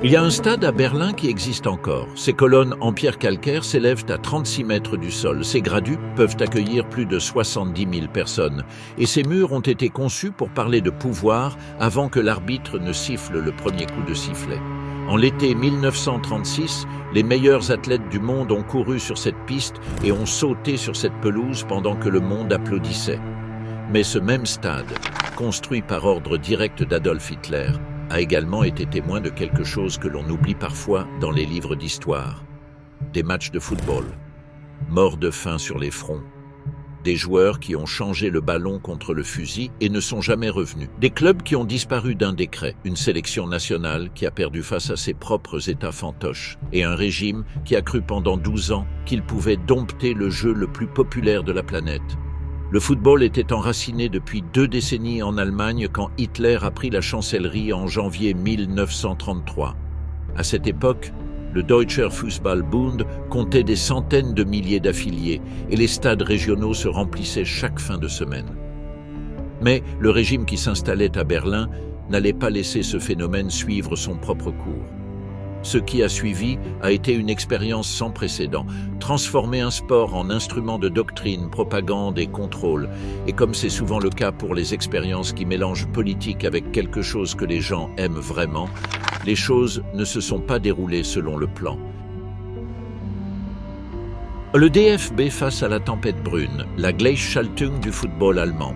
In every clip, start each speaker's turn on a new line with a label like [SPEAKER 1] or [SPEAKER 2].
[SPEAKER 1] Il y a un stade à Berlin qui existe encore. Ses colonnes en pierre calcaire s'élèvent à 36 mètres du sol. Ses gradus peuvent accueillir plus de 70 000 personnes. Et ces murs ont été conçus pour parler de pouvoir avant que l'arbitre ne siffle le premier coup de sifflet. En l'été 1936, les meilleurs athlètes du monde ont couru sur cette piste et ont sauté sur cette pelouse pendant que le monde applaudissait. Mais ce même stade, construit par ordre direct d'Adolf Hitler, a également été témoin de quelque chose que l'on oublie parfois dans les livres d'histoire. Des matchs de football, morts de faim sur les fronts, des joueurs qui ont changé le ballon contre le fusil et ne sont jamais revenus, des clubs qui ont disparu d'un décret, une sélection nationale qui a perdu face à ses propres états fantoches et un régime qui a cru pendant 12 ans qu'il pouvait dompter le jeu le plus populaire de la planète. Le football était enraciné depuis 2 décennies en Allemagne quand Hitler a pris la chancellerie en janvier 1933. À cette époque, le Deutscher Fußball-Bund comptait des centaines de milliers d'affiliés et les stades régionaux se remplissaient chaque fin de semaine. Mais le régime qui s'installait à Berlin n'allait pas laisser ce phénomène suivre son propre cours. Ce qui a suivi a été une expérience sans précédent, transformer un sport en instrument de doctrine, propagande et contrôle. Et comme c'est souvent le cas pour les expériences qui mélangent politique avec quelque chose que les gens aiment vraiment, les choses ne se sont pas déroulées selon le plan. Le DFB face à la tempête brune, la Gleichschaltung du football allemand.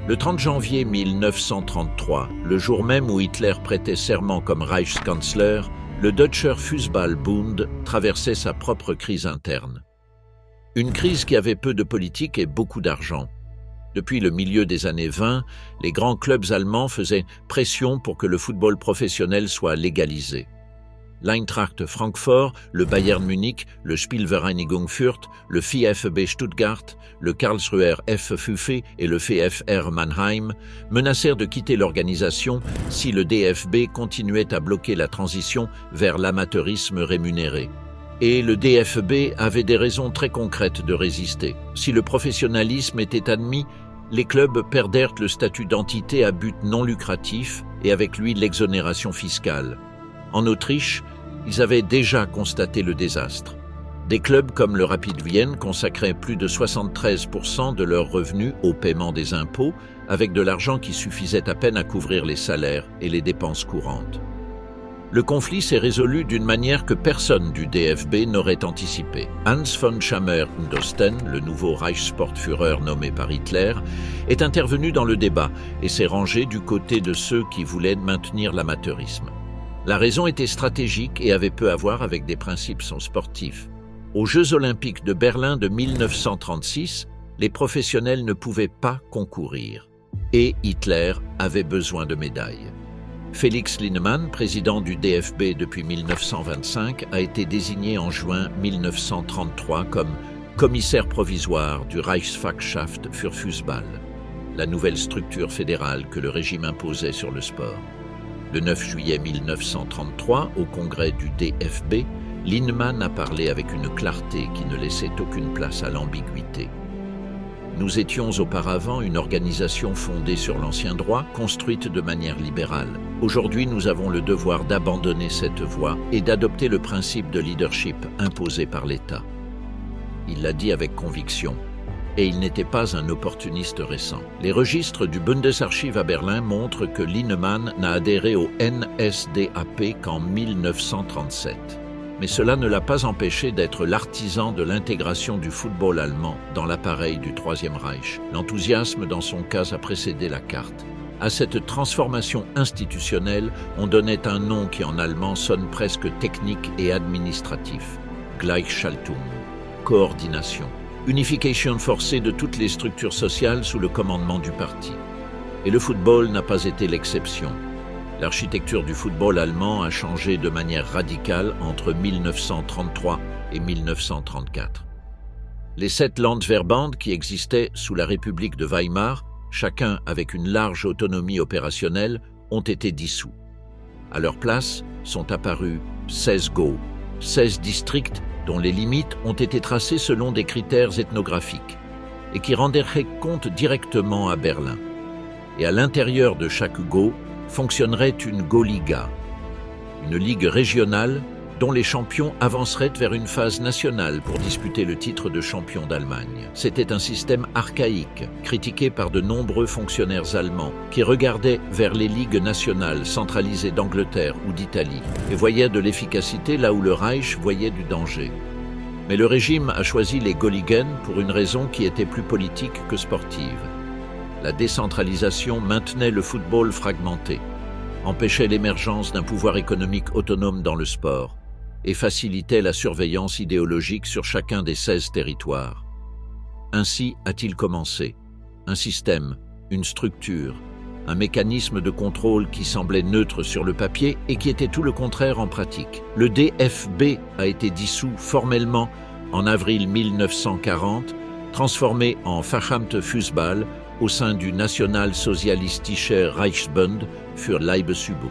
[SPEAKER 1] Le 30 janvier 1933, le jour même où Hitler prêtait serment comme Reichskanzler, le Deutscher Fußball-Bund traversait sa propre crise interne. Une crise qui avait peu de politique et beaucoup d'argent. Depuis le milieu des années 20, les grands clubs allemands faisaient pression pour que le football professionnel soit légalisé. L'Eintracht Francfort, le Bayern Munich, le Spielvereinigung Fürth, le VfB Stuttgart, le Karlsruher FFV et le VfR Mannheim menacèrent de quitter l'organisation si le DFB continuait à bloquer la transition vers l'amateurisme rémunéré. Et le DFB avait des raisons très concrètes de résister. Si le professionnalisme était admis, les clubs perdèrent le statut d'entité à but non lucratif et avec lui l'exonération fiscale. En Autriche, ils avaient déjà constaté le désastre. Des clubs comme le Rapid Vienne consacraient plus de 73% de leurs revenus au paiement des impôts, avec de l'argent qui suffisait à peine à couvrir les salaires et les dépenses courantes. Le conflit s'est résolu d'une manière que personne du DFB n'aurait anticipée. Hans von Schammer-Dosten, le nouveau Reichssportführer nommé par Hitler, est intervenu dans le débat et s'est rangé du côté de ceux qui voulaient maintenir l'amateurisme. La raison était stratégique et avait peu à voir avec des principes sportifs. Aux Jeux olympiques de Berlin de 1936, les professionnels ne pouvaient pas concourir. Et Hitler avait besoin de médailles. Felix Linnemann, président du DFB depuis 1925, a été désigné en juin 1933 comme commissaire provisoire du Reichsfachschaft für Fußball, la nouvelle structure fédérale que le régime imposait sur le sport. Le 9 juillet 1933, au congrès du DFB, Linnemann a parlé avec une clarté qui ne laissait aucune place à l'ambiguïté. Nous étions auparavant une organisation fondée sur l'ancien droit, construite de manière libérale. Aujourd'hui, nous avons le devoir d'abandonner cette voie et d'adopter le principe de leadership imposé par l'État. Il l'a dit avec conviction. Et il n'était pas un opportuniste récent. Les registres du Bundesarchiv à Berlin montrent que Linnemann n'a adhéré au NSDAP qu'en 1937. Mais cela ne l'a pas empêché d'être l'artisan de l'intégration du football allemand dans l'appareil du Troisième Reich. L'enthousiasme dans son cas a précédé la carte. À cette transformation institutionnelle, on donnait un nom qui en allemand sonne presque technique et administratif. Gleichschaltung, coordination. Unification forcée de toutes les structures sociales sous le commandement du parti. Et le football n'a pas été l'exception. L'architecture du football allemand a changé de manière radicale entre 1933 et 1934. Les 7 Landesverband qui existaient sous la République de Weimar, chacun avec une large autonomie opérationnelle, ont été dissous. À leur place sont apparus 16 Gau, 16 districts dont les limites ont été tracées selon des critères ethnographiques et qui rendaient compte directement à Berlin. Et à l'intérieur de chaque Gau fonctionnerait une Gauliga. une ligue régionale dont les champions avanceraient vers une phase nationale pour disputer le titre de champion d'Allemagne. C'était un système archaïque, critiqué par de nombreux fonctionnaires allemands, qui regardaient vers les ligues nationales centralisées d'Angleterre ou d'Italie et voyaient de l'efficacité là où le Reich voyait du danger. Mais le régime a choisi les Gauligen pour une raison qui était plus politique que sportive. La décentralisation maintenait le football fragmenté, empêchait l'émergence d'un pouvoir économique autonome dans le sport et facilitait la surveillance idéologique sur chacun des 16 territoires. Ainsi a-t-il commencé. Un système, une structure, un mécanisme de contrôle qui semblait neutre sur le papier et qui était tout le contraire en pratique. Le DFB a été dissous formellement en avril 1940, transformé en Verdammte Fußball au sein du Nationalsozialistische Reichsbund für Leibesübung.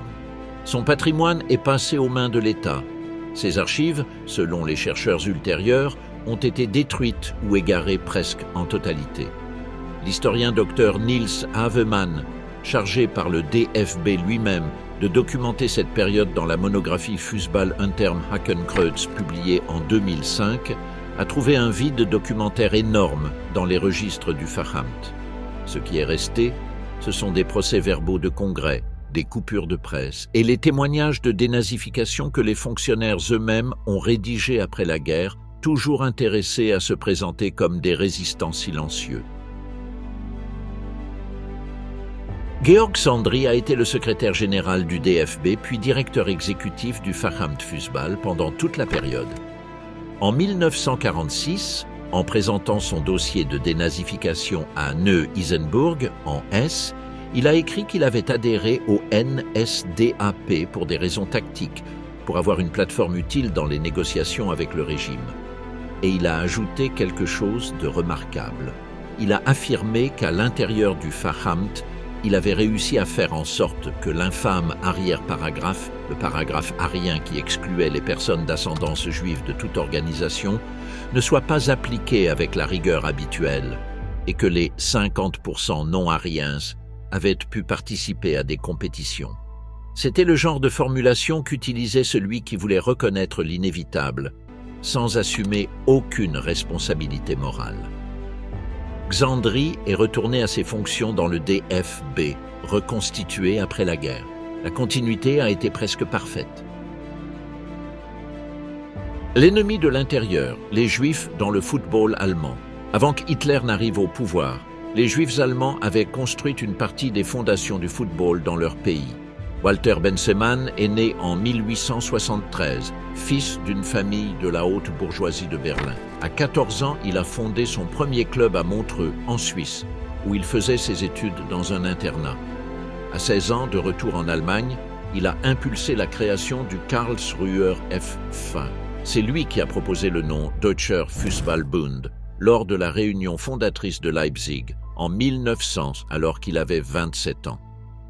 [SPEAKER 1] Son patrimoine est passé aux mains de l'État. Ses archives, selon les chercheurs ultérieurs, ont été détruites ou égarées presque en totalité. L'historien Dr Niels Havemann, chargé par le DFB lui-même de documenter cette période dans la monographie Fußball unterm Hakenkreuz publiée en 2005, a trouvé un vide documentaire énorme dans les registres du Verdammte. Ce qui est resté, ce sont des procès-verbaux de congrès, des coupures de presse et les témoignages de dénazification que les fonctionnaires eux-mêmes ont rédigés après la guerre, toujours intéressés à se présenter comme des résistants silencieux. Georg Sandri a été le secrétaire général du DFB puis directeur exécutif du Verdammte Fußball pendant toute la période. En 1946, en présentant son dossier de dénazification à Neu-Isenburg, en Hesse, il a écrit qu'il avait adhéré au NSDAP pour des raisons tactiques, pour avoir une plateforme utile dans les négociations avec le régime. Et il a ajouté quelque chose de remarquable. Il a affirmé qu'à l'intérieur du Verdammte, il avait réussi à faire en sorte que l'infâme arrière-paragraphe, le paragraphe arien qui excluait les personnes d'ascendance juive de toute organisation, ne soit pas appliqué avec la rigueur habituelle et que les 50% non-ariens avaient pu participer à des compétitions. C'était le genre de formulation qu'utilisait celui qui voulait reconnaître l'inévitable, sans assumer aucune responsabilité morale. Xandri est retourné à ses fonctions dans le DFB, reconstitué après la guerre. La continuité a été presque parfaite. L'ennemi de l'intérieur, les Juifs dans le football allemand. Avant qu'Hitler n'arrive au pouvoir, les Juifs allemands avaient construit une partie des fondations du football dans leur pays. Walter Bensemann est né en 1873, fils d'une famille de la haute bourgeoisie de Berlin. À 14 ans, il a fondé son premier club à Montreux, en Suisse, où il faisait ses études dans un internat. À 16 ans, de retour en Allemagne, il a impulsé la création du Karlsruher FV. C'est lui qui a proposé le nom Deutscher Fußballbund lors de la réunion fondatrice de Leipzig en 1900, alors qu'il avait 27 ans.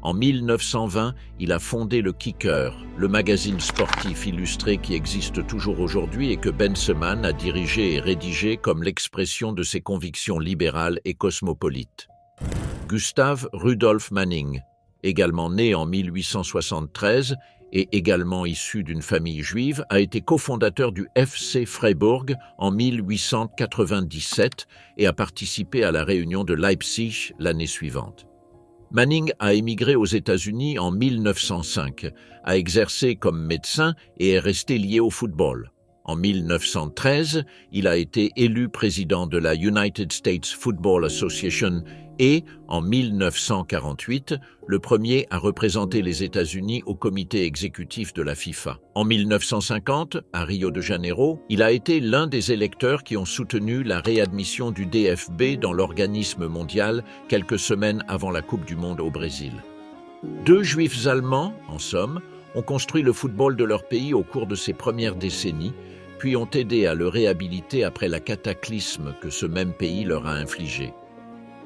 [SPEAKER 1] En 1920, il a fondé le Kicker, le magazine sportif illustré qui existe toujours aujourd'hui et que Bensemann a dirigé et rédigé comme l'expression de ses convictions libérales et cosmopolites. Gustav Rudolf Manning, également né en 1873 et également issu d'une famille juive, a été cofondateur du FC Freiburg en 1897 et a participé à la réunion de Leipzig l'année suivante. Manning a émigré aux États-Unis en 1905, a exercé comme médecin et est resté lié au football. En 1913, il a été élu président de la United States Football Association et, en 1948, le premier à représenter les États-Unis au comité exécutif de la FIFA. En 1950, à Rio de Janeiro, il a été l'un des électeurs qui ont soutenu la réadmission du DFB dans l'organisme mondial quelques semaines avant la Coupe du Monde au Brésil. 2 Juifs allemands, en somme, ont construit le football de leur pays au cours de ces premières décennies, puis ont aidé à le réhabiliter après la cataclysme que ce même pays leur a infligé.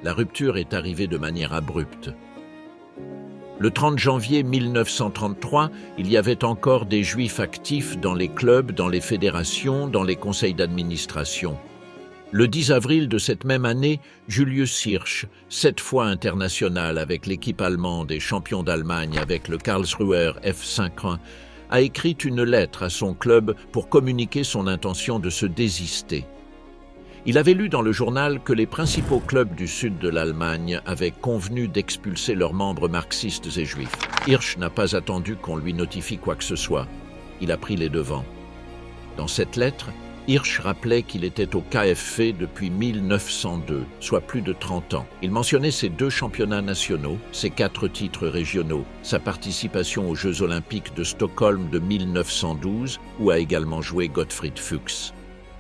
[SPEAKER 1] La rupture est arrivée de manière abrupte. Le 30 janvier 1933, il y avait encore des Juifs actifs dans les clubs, dans les fédérations, dans les conseils d'administration. Le 10 avril de cette même année, Julius Hirsch, 7 fois international avec l'équipe allemande et champion d'Allemagne avec le Karlsruher F5, a écrit une lettre à son club pour communiquer son intention de se désister. Il avait lu dans le journal que les principaux clubs du sud de l'Allemagne avaient convenu d'expulser leurs membres marxistes et juifs. Hirsch n'a pas attendu qu'on lui notifie quoi que ce soit. Il a pris les devants. Dans cette lettre, Hirsch rappelait qu'il était au KFV depuis 1902, soit plus de 30 ans. Il mentionnait ses 2 championnats nationaux, ses 4 titres régionaux, sa participation aux Jeux olympiques de Stockholm de 1912, où a également joué Gottfried Fuchs.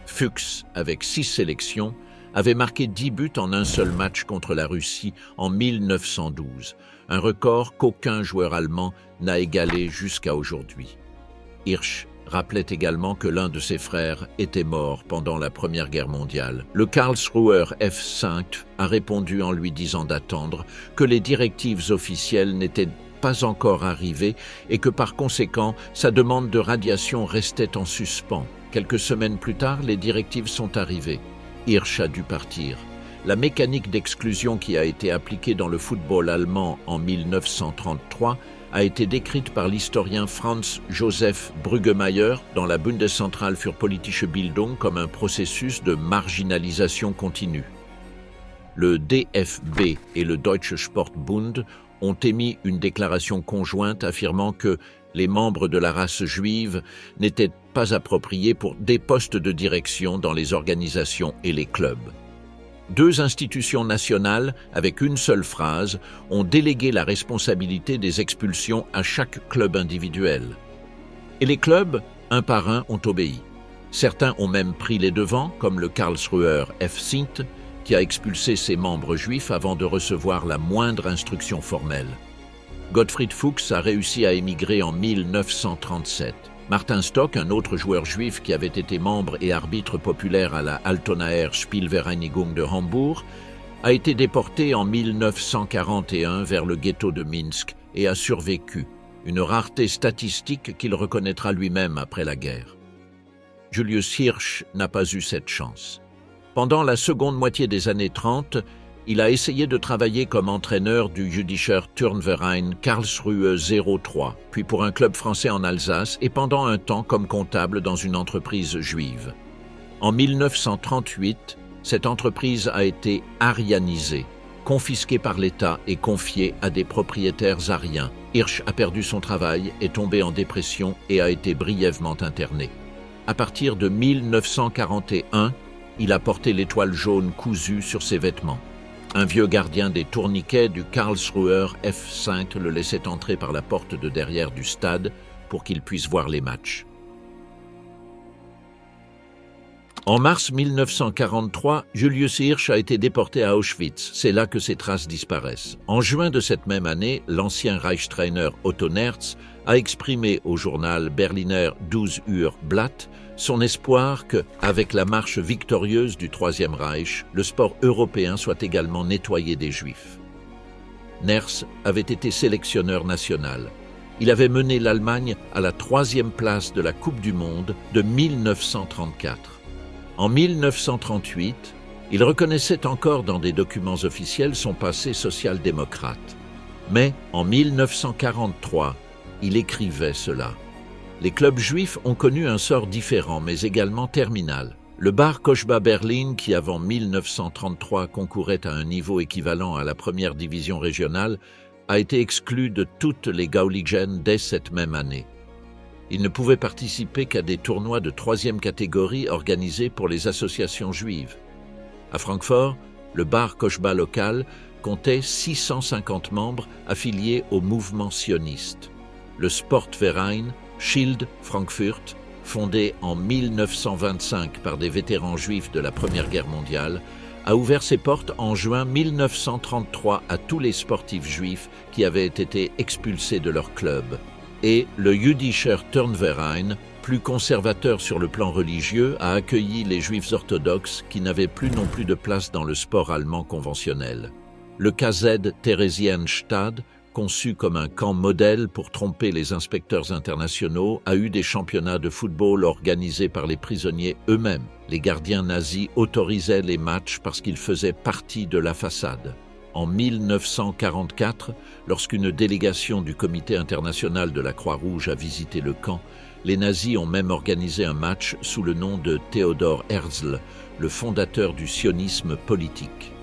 [SPEAKER 1] Fuchs, avec 6 sélections, avait marqué 10 buts en un seul match contre la Russie en 1912, un record qu'aucun joueur allemand n'a égalé jusqu'à aujourd'hui. Hirsch rappelait également que l'un de ses frères était mort pendant la Première Guerre mondiale. Le Karlsruher F5 a répondu en lui disant d'attendre, que les directives officielles n'étaient pas encore arrivées et que par conséquent, sa demande de radiation restait en suspens. Quelques semaines plus tard, les directives sont arrivées. Hirsch a dû partir. La mécanique d'exclusion qui a été appliquée dans le football allemand en 1933 a été décrite par l'historien Franz Josef Brüggemeier dans la Bundeszentrale für politische Bildung comme un processus de marginalisation continue. Le DFB et le Deutsche Sportbund ont émis une déclaration conjointe affirmant que les membres de la race juive n'étaient pas appropriés pour des postes de direction dans les organisations et les clubs. 2 institutions nationales, avec une seule phrase, ont délégué la responsabilité des expulsions à chaque club individuel. Et les clubs, un par un, ont obéi. Certains ont même pris les devants, comme le Karlsruher F5, qui a expulsé ses membres juifs avant de recevoir la moindre instruction formelle. Gottfried Fuchs a réussi à émigrer en 1937. Martin Stock, un autre joueur juif qui avait été membre et arbitre populaire à la Altonaer Spielvereinigung de Hambourg, a été déporté en 1941 vers le ghetto de Minsk et a survécu, une rareté statistique qu'il reconnaîtra lui-même après la guerre. Julius Hirsch n'a pas eu cette chance. Pendant la seconde moitié des années 30, il a essayé de travailler comme entraîneur du Jüdischer Turnverein Karlsruhe 03, puis pour un club français en Alsace et pendant un temps comme comptable dans une entreprise juive. En 1938, cette entreprise a été aryanisée, confisquée par l'État et confiée à des propriétaires aryens. Hirsch a perdu son travail, est tombé en dépression et a été brièvement interné. À partir de 1941, il a porté l'étoile jaune cousue sur ses vêtements. Un vieux gardien des tourniquets du Karlsruher F5 le laissait entrer par la porte de derrière du stade pour qu'il puisse voir les matchs. En mars 1943, Julius Hirsch a été déporté à Auschwitz. C'est là que ses traces disparaissent. En juin de cette même année, l'ancien Reichstrainer Otto Nerz a exprimé au journal Berliner 12 Uhr Blatt son espoir que, avec la marche victorieuse du Troisième Reich, le sport européen soit également nettoyé des Juifs. Nerz avait été sélectionneur national. Il avait mené l'Allemagne à la 3e place de la Coupe du Monde de 1934. En 1938, il reconnaissait encore dans des documents officiels son passé social-démocrate. Mais en 1943, il écrivait cela. Les clubs juifs ont connu un sort différent, mais également terminal. Le Bar Kochba Berlin, qui avant 1933 concourait à un niveau équivalent à la première division régionale, a été exclu de toutes les Gauligen dès cette même année. Il ne pouvait participer qu'à des tournois de 3e catégorie organisés pour les associations juives. À Francfort, le Bar Kochba local comptait 650 membres affiliés au mouvement sioniste. Le Sportverein Schild Frankfurt, fondé en 1925 par des vétérans juifs de la Première Guerre mondiale, a ouvert ses portes en juin 1933 à tous les sportifs juifs qui avaient été expulsés de leur club. Et le Jüdischer Turnverein, plus conservateur sur le plan religieux, a accueilli les juifs orthodoxes qui n'avaient plus non plus de place dans le sport allemand conventionnel. Le KZ Theresienstadt, conçu comme un camp modèle pour tromper les inspecteurs internationaux, a eu des championnats de football organisés par les prisonniers eux-mêmes. Les gardiens nazis autorisaient les matchs parce qu'ils faisaient partie de la façade. En 1944, lorsqu'une délégation du Comité international de la Croix-Rouge a visité le camp, les nazis ont même organisé un match sous le nom de Theodor Herzl, le fondateur du sionisme politique.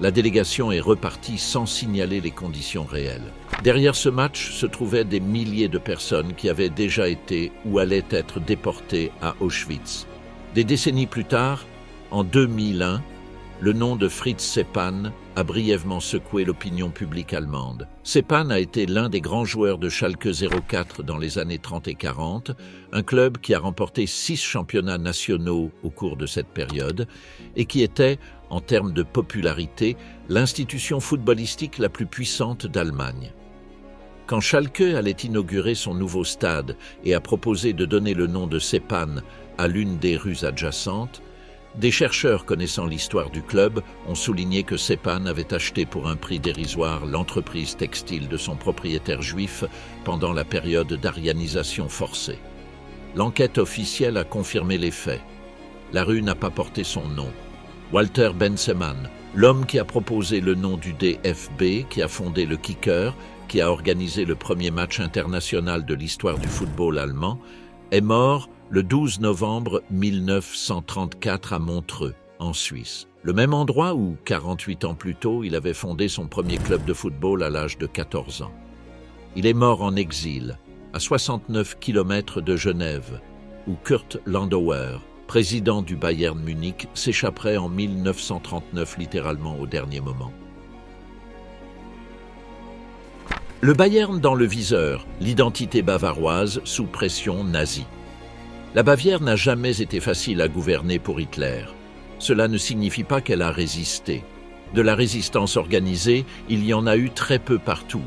[SPEAKER 1] La délégation est repartie sans signaler les conditions réelles. Derrière ce match se trouvaient des milliers de personnes qui avaient déjà été ou allaient être déportées à Auschwitz. Des décennies plus tard, en 2001, le nom de Fritz Seppan a brièvement secoué l'opinion publique allemande. Seppan a été l'un des grands joueurs de Schalke 04 dans les années 30 et 40, un club qui a remporté 6 championnats nationaux au cours de cette période et qui était, en termes de popularité, l'institution footballistique la plus puissante d'Allemagne. Quand Schalke allait inaugurer son nouveau stade et a proposé de donner le nom de Seppan à l'une des rues adjacentes, des chercheurs connaissant l'histoire du club ont souligné que Seppan avait acheté pour un prix dérisoire l'entreprise textile de son propriétaire juif pendant la période d'aryanisation forcée. L'enquête officielle a confirmé les faits. La rue n'a pas porté son nom. Walter Bensemann, l'homme qui a proposé le nom du DFB, qui a fondé le Kicker, qui a organisé le premier match international de l'histoire du football allemand, est mort le 12 novembre 1934 à Montreux, en Suisse. Le même endroit où, 48 ans plus tôt, il avait fondé son premier club de football à l'âge de 14 ans. Il est mort en exil, à 69 km de Genève, où Kurt Landauer, président du Bayern Munich, s'échapperait en 1939 littéralement au dernier moment. Le Bayern dans le viseur, l'identité bavaroise sous pression nazie. La Bavière n'a jamais été facile à gouverner pour Hitler. Cela ne signifie pas qu'elle a résisté. De la résistance organisée, il y en a eu très peu partout.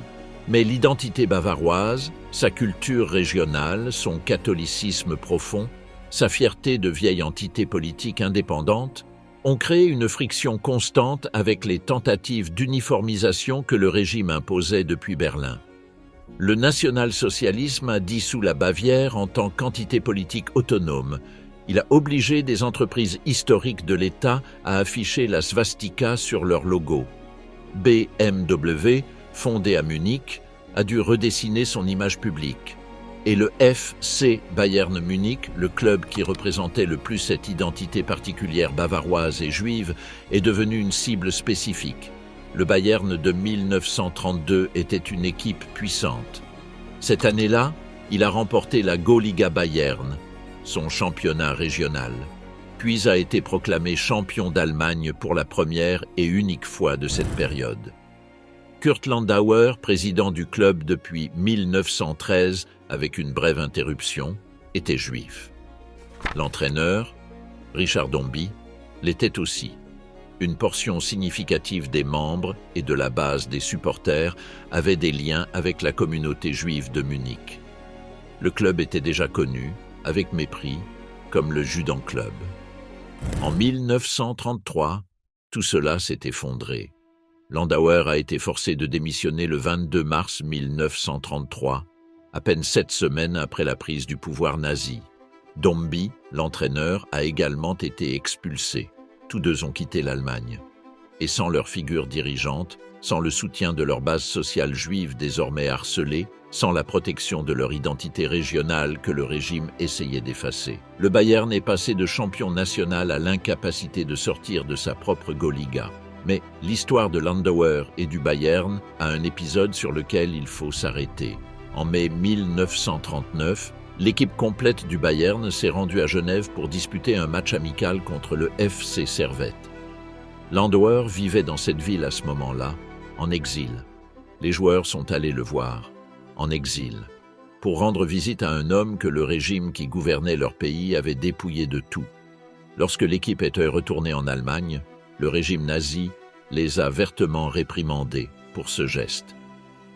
[SPEAKER 1] Mais l'identité bavaroise, sa culture régionale, son catholicisme profond, sa fierté de vieille entité politique indépendante, ont créé une friction constante avec les tentatives d'uniformisation que le régime imposait depuis Berlin. Le national-socialisme a dissous la Bavière en tant qu'entité politique autonome. Il a obligé des entreprises historiques de l'État à afficher la swastika sur leur logo. BMW, fondé à Munich, a dû redessiner son image publique. Et le FC Bayern Munich, le club qui représentait le plus cette identité particulière bavaroise et juive, est devenu une cible spécifique. Le Bayern de 1932 était une équipe puissante. Cette année-là, il a remporté la Gauliga Bayern, son championnat régional, puis a été proclamé champion d'Allemagne pour la première et unique fois de cette période. Kurt Landauer, président du club depuis 1913, avec une brève interruption, était juif. L'entraîneur, Richard Dombie, l'était aussi. Une portion significative des membres et de la base des supporters avait des liens avec la communauté juive de Munich. Le club était déjà connu, avec mépris, comme le Judan Club. En 1933, tout cela s'est effondré. Landauer a été forcé de démissionner le 22 mars 1933, à peine 7 semaines après la prise du pouvoir nazi. Dombie, l'entraîneur, a également été expulsé. Tous deux ont quitté l'Allemagne. Et sans leur figure dirigeante, sans le soutien de leur base sociale juive désormais harcelée, sans la protection de leur identité régionale que le régime essayait d'effacer, le Bayern est passé de champion national à l'incapacité de sortir de sa propre Gauliga. Mais l'histoire de Landauer et du Bayern a un épisode sur lequel il faut s'arrêter. En mai 1939, l'équipe complète du Bayern s'est rendue à Genève pour disputer un match amical contre le FC Servette. Landauer vivait dans cette ville à ce moment-là, en exil. Les joueurs sont allés le voir, en exil, pour rendre visite à un homme que le régime qui gouvernait leur pays avait dépouillé de tout. Lorsque l'équipe était retournée en Allemagne, le régime nazi les a vertement réprimandés pour ce geste.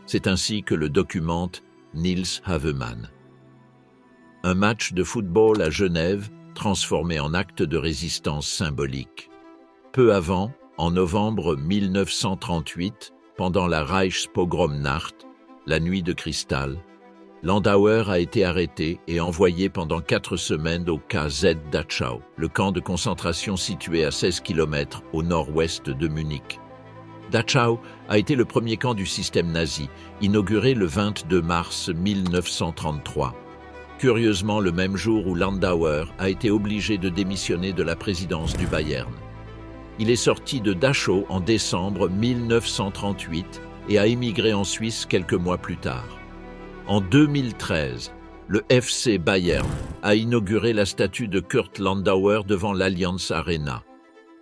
[SPEAKER 1] C'est ainsi que le documente Niels Havemann. Un match de football à Genève transformé en acte de résistance symbolique. Peu avant, en novembre 1938, pendant la Reichspogromnacht, la nuit de cristal, Landauer a été arrêté et envoyé pendant 4 semaines au KZ Dachau, le camp de concentration situé à 16 km au nord-ouest de Munich. Dachau a été le premier camp du système nazi, inauguré le 22 mars 1933. Curieusement le même jour où Landauer a été obligé de démissionner de la présidence du Bayern. Il est sorti de Dachau en décembre 1938 et a émigré en Suisse quelques mois plus tard. En 2013, le FC Bayern a inauguré la statue de Kurt Landauer devant l'Allianz Arena.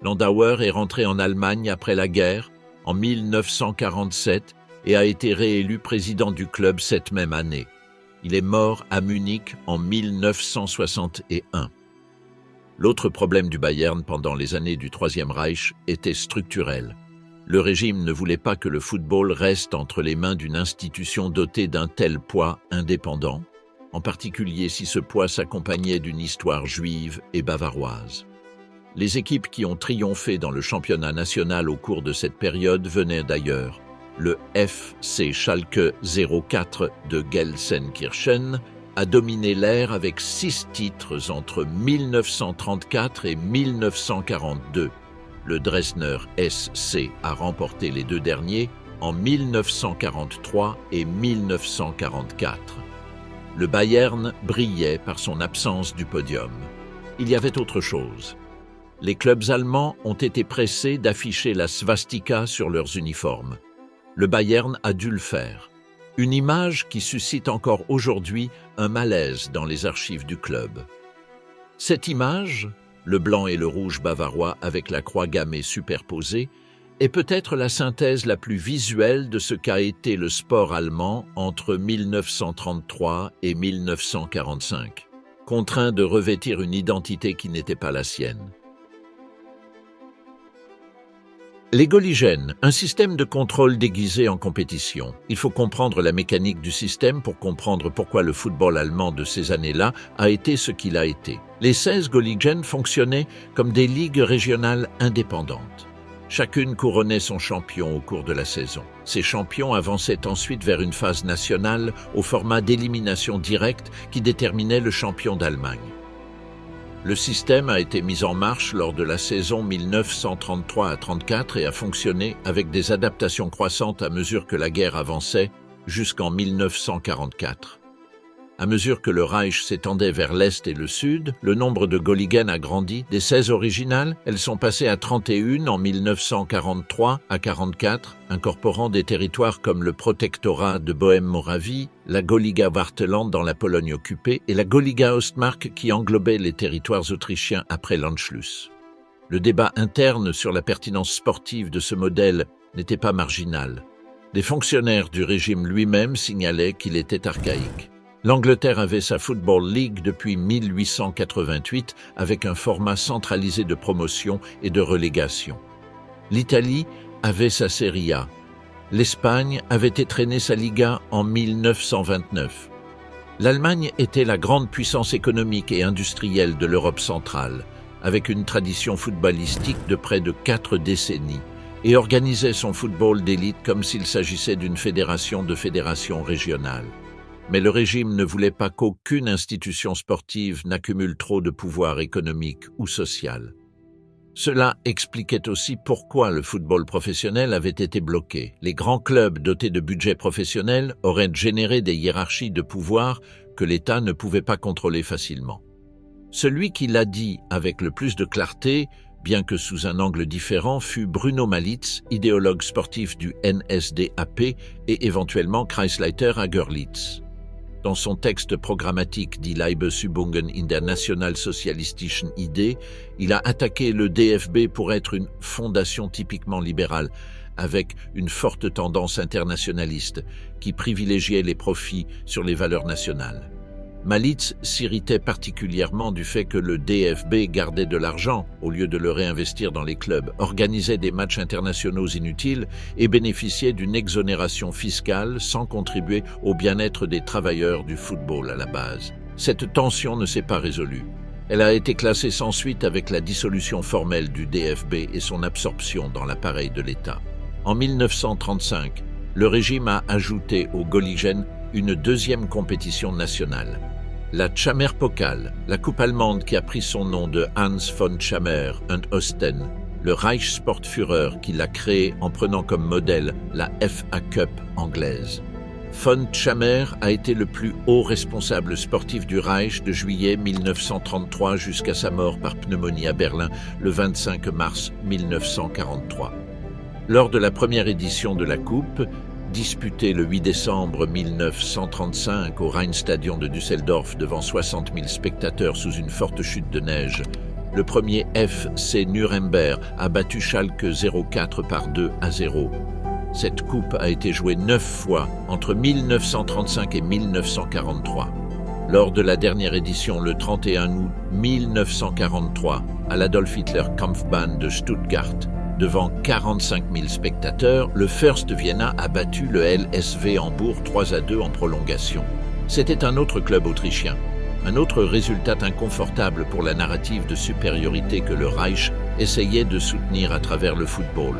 [SPEAKER 1] Landauer est rentré en Allemagne après la guerre, en 1947, et a été réélu président du club cette même année. Il est mort à Munich en 1961. L'autre problème du Bayern pendant les années du Troisième Reich était structurel. Le régime ne voulait pas que le football reste entre les mains d'une institution dotée d'un tel poids indépendant, en particulier si ce poids s'accompagnait d'une histoire juive et bavaroise. Les équipes qui ont triomphé dans le championnat national au cours de cette période venaient d'ailleurs. Le FC Schalke 04 de Gelsenkirchen a dominé l'ère avec 6 titres entre 1934 et 1942. Le Dresdner SC a remporté les 2 derniers en 1943 et 1944. Le Bayern brillait par son absence du podium. Il y avait autre chose. Les clubs allemands ont été pressés d'afficher la swastika sur leurs uniformes. Le Bayern a dû le faire. Une image qui suscite encore aujourd'hui un malaise dans les archives du club. Cette image, le blanc et le rouge bavarois avec la croix gammée superposée, est peut-être la synthèse la plus visuelle de ce qu'a été le sport allemand entre 1933 et 1945, contraint de revêtir une identité qui n'était pas la sienne. Les Goligènes, un système de contrôle déguisé en compétition. Il faut comprendre la mécanique du système pour comprendre pourquoi le football allemand de ces années-là a été ce qu'il a été. Les 16 Goligènes fonctionnaient comme des ligues régionales indépendantes. Chacune couronnait son champion au cours de la saison. Ces champions avançaient ensuite vers une phase nationale au format d'élimination directe qui déterminait le champion d'Allemagne. Le système a été mis en marche lors de la saison 1933 à 34 et a fonctionné avec des adaptations croissantes à mesure que la guerre avançait jusqu'en 1944. À mesure que le Reich s'étendait vers l'Est et le Sud, le nombre de Goligènes a grandi. Des 16 originales, elles sont passées à 31 en 1943 à 44, incorporant des territoires comme le protectorat de Bohême-Moravie, la Gauliga Wartheland dans la Pologne occupée et la Gauliga Ostmark qui englobait les territoires autrichiens après l'Anschluss. Le débat interne sur la pertinence sportive de ce modèle n'était pas marginal. Des fonctionnaires du régime lui-même signalaient qu'il était archaïque. L'Angleterre avait sa Football League depuis 1888 avec un format centralisé de promotion et de relégation. L'Italie avait sa Serie A. L'Espagne avait étrenné sa Liga en 1929. L'Allemagne était la grande puissance économique et industrielle de l'Europe centrale, avec une tradition footballistique de près de 4 décennies, et organisait son football d'élite comme s'il s'agissait d'une fédération de fédérations régionales. Mais le régime ne voulait pas qu'aucune institution sportive n'accumule trop de pouvoir économique ou social. Cela expliquait aussi pourquoi le football professionnel avait été bloqué. Les grands clubs dotés de budgets professionnels auraient généré des hiérarchies de pouvoir que l'État ne pouvait pas contrôler facilement. Celui qui l'a dit avec le plus de clarté, bien que sous un angle différent, fut Bruno Malitz, idéologue sportif du NSDAP et éventuellement Kreisleiter à Görlitz. Dans son texte programmatique Die Leibesübungen in der nationalsozialistischen Idee, il a attaqué le DFB pour être une fondation typiquement libérale, avec une forte tendance internationaliste qui privilégiait les profits sur les valeurs nationales. Malitz s'irritait particulièrement du fait que le DFB gardait de l'argent au lieu de le réinvestir dans les clubs, organisait des matchs internationaux inutiles et bénéficiait d'une exonération fiscale sans contribuer au bien-être des travailleurs du football à la base. Cette tension ne s'est pas résolue. Elle a été classée sans suite avec la dissolution formelle du DFB et son absorption dans l'appareil de l'État. En 1935, le régime a ajouté aux Goligènes une deuxième compétition nationale. La Tschammerpokal, la coupe allemande qui a pris son nom de Hans von Tschammer und Osten, le Reichssportführer qui l'a créé en prenant comme modèle la FA Cup anglaise. Von Tschammer a été le plus haut responsable sportif du Reich de juillet 1933 jusqu'à sa mort par pneumonie à Berlin le 25 mars 1943. Lors de la première édition de la Coupe, disputée le 8 décembre 1935 au Rheinstadion de Düsseldorf devant 60 000 spectateurs sous une forte chute de neige, le premier FC Nuremberg a battu Schalke 04 par 2-0. Cette coupe a été jouée 9 fois entre 1935 et 1943. Lors de la dernière édition le 31 août 1943 à l'Adolf Hitler Kampfbahn de Stuttgart, devant 45 000 spectateurs, le First Vienna a battu le LSV Hambourg 3-2 en prolongation. C'était un autre club autrichien, un autre résultat inconfortable pour la narrative de supériorité que le Reich essayait de soutenir à travers le football.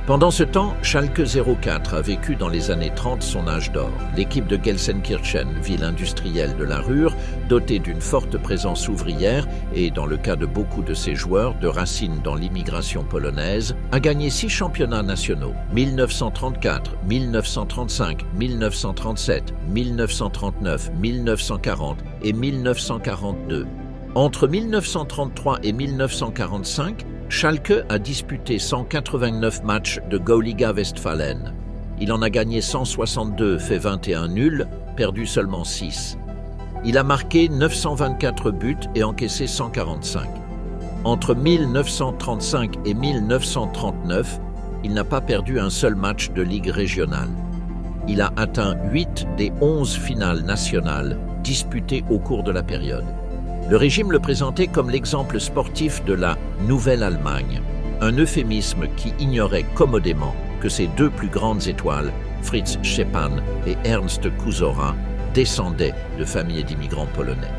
[SPEAKER 1] Pendant ce temps, Schalke 04 a vécu dans les années 30 son âge d'or. L'équipe de Gelsenkirchen, ville industrielle de la Ruhr, dotée d'une forte présence ouvrière et, dans le cas de beaucoup de ses joueurs, de racines dans l'immigration polonaise, a gagné 6 championnats nationaux, 1934, 1935, 1937, 1939, 1940 et 1942. Entre 1933 et 1945, Schalke a disputé 189 matchs de Gauliga Westfalen. Il en a gagné 162, fait 21 nuls, perdu seulement 6. Il a marqué 924 buts et encaissé 145. Entre 1935 et 1939, il n'a pas perdu un seul match de ligue régionale. Il a atteint 8 des 11 finales nationales disputées au cours de la période. Le régime le présentait comme l'exemple sportif de la Nouvelle-Allemagne, un euphémisme qui ignorait commodément que ses 2 plus grandes étoiles, Fritz Szczepan et Ernst Kuzora, descendaient de familles d'immigrants polonais.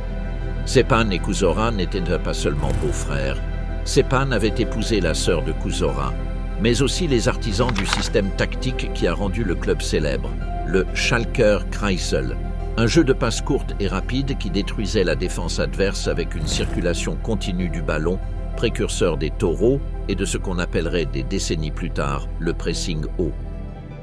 [SPEAKER 1] Szczepan et Kuzora n'étaient pas seulement beaux-frères. Szczepan avait épousé la sœur de Kuzora, mais aussi les artisans du système tactique qui a rendu le club célèbre, le Schalker Kreisel, un jeu de passes courtes et rapides qui détruisait la défense adverse avec une circulation continue du ballon, précurseur des taureaux et de ce qu'on appellerait des décennies plus tard le pressing haut.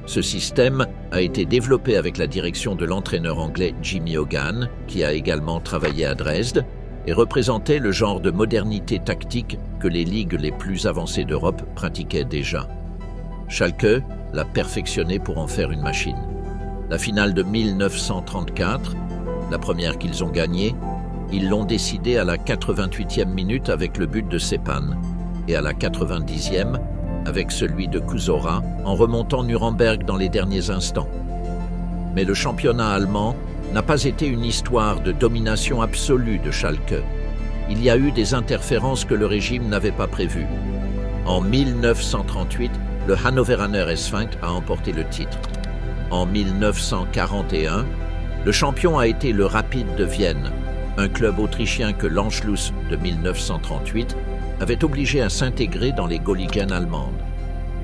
[SPEAKER 1] Ce système a été développé avec la direction de l'entraîneur anglais Jimmy Hogan, qui a également travaillé à Dresde, et représentait le genre de modernité tactique que les ligues les plus avancées d'Europe pratiquaient déjà. Schalke l'a perfectionné pour en faire une machine. La finale de 1934, la première qu'ils ont gagnée, ils l'ont décidée à la 88e minute avec le but de Szczepan et à la 90e avec celui de Kuzora en remontant Nuremberg dans les derniers instants. Mais le championnat allemand n'a pas été une histoire de domination absolue de Schalke. Il y a eu des interférences que le régime n'avait pas prévues. En 1938, le Hannoveraner SV a emporté le titre. En 1941, le champion a été le Rapid de Vienne, un club autrichien que l'Anschluss de 1938 avait obligé à s'intégrer dans les Gauligen allemandes.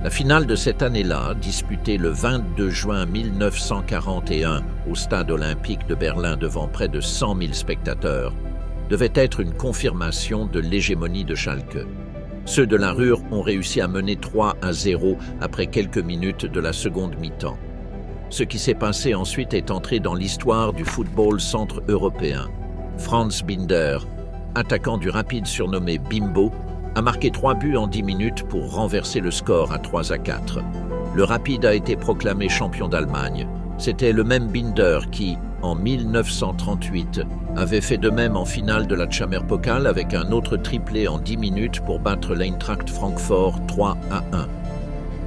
[SPEAKER 1] La finale de cette année-là, disputée le 22 juin 1941 au stade olympique de Berlin devant près de 100 000 spectateurs, devait être une confirmation de l'hégémonie de Schalke. Ceux de la Ruhr ont réussi à mener 3-0 après quelques minutes de la seconde mi-temps. Ce qui s'est passé ensuite est entré dans l'histoire du football centre-européen. Franz Binder, attaquant du Rapid surnommé Bimbo, a marqué 3 buts en 10 minutes pour renverser le score à 3-4. Le Rapid a été proclamé champion d'Allemagne. C'était le même Binder qui, en 1938, avait fait de même en finale de la Tchamer-Pokal avec un autre triplé en 10 minutes pour battre l'Eintracht Francfort 3-1.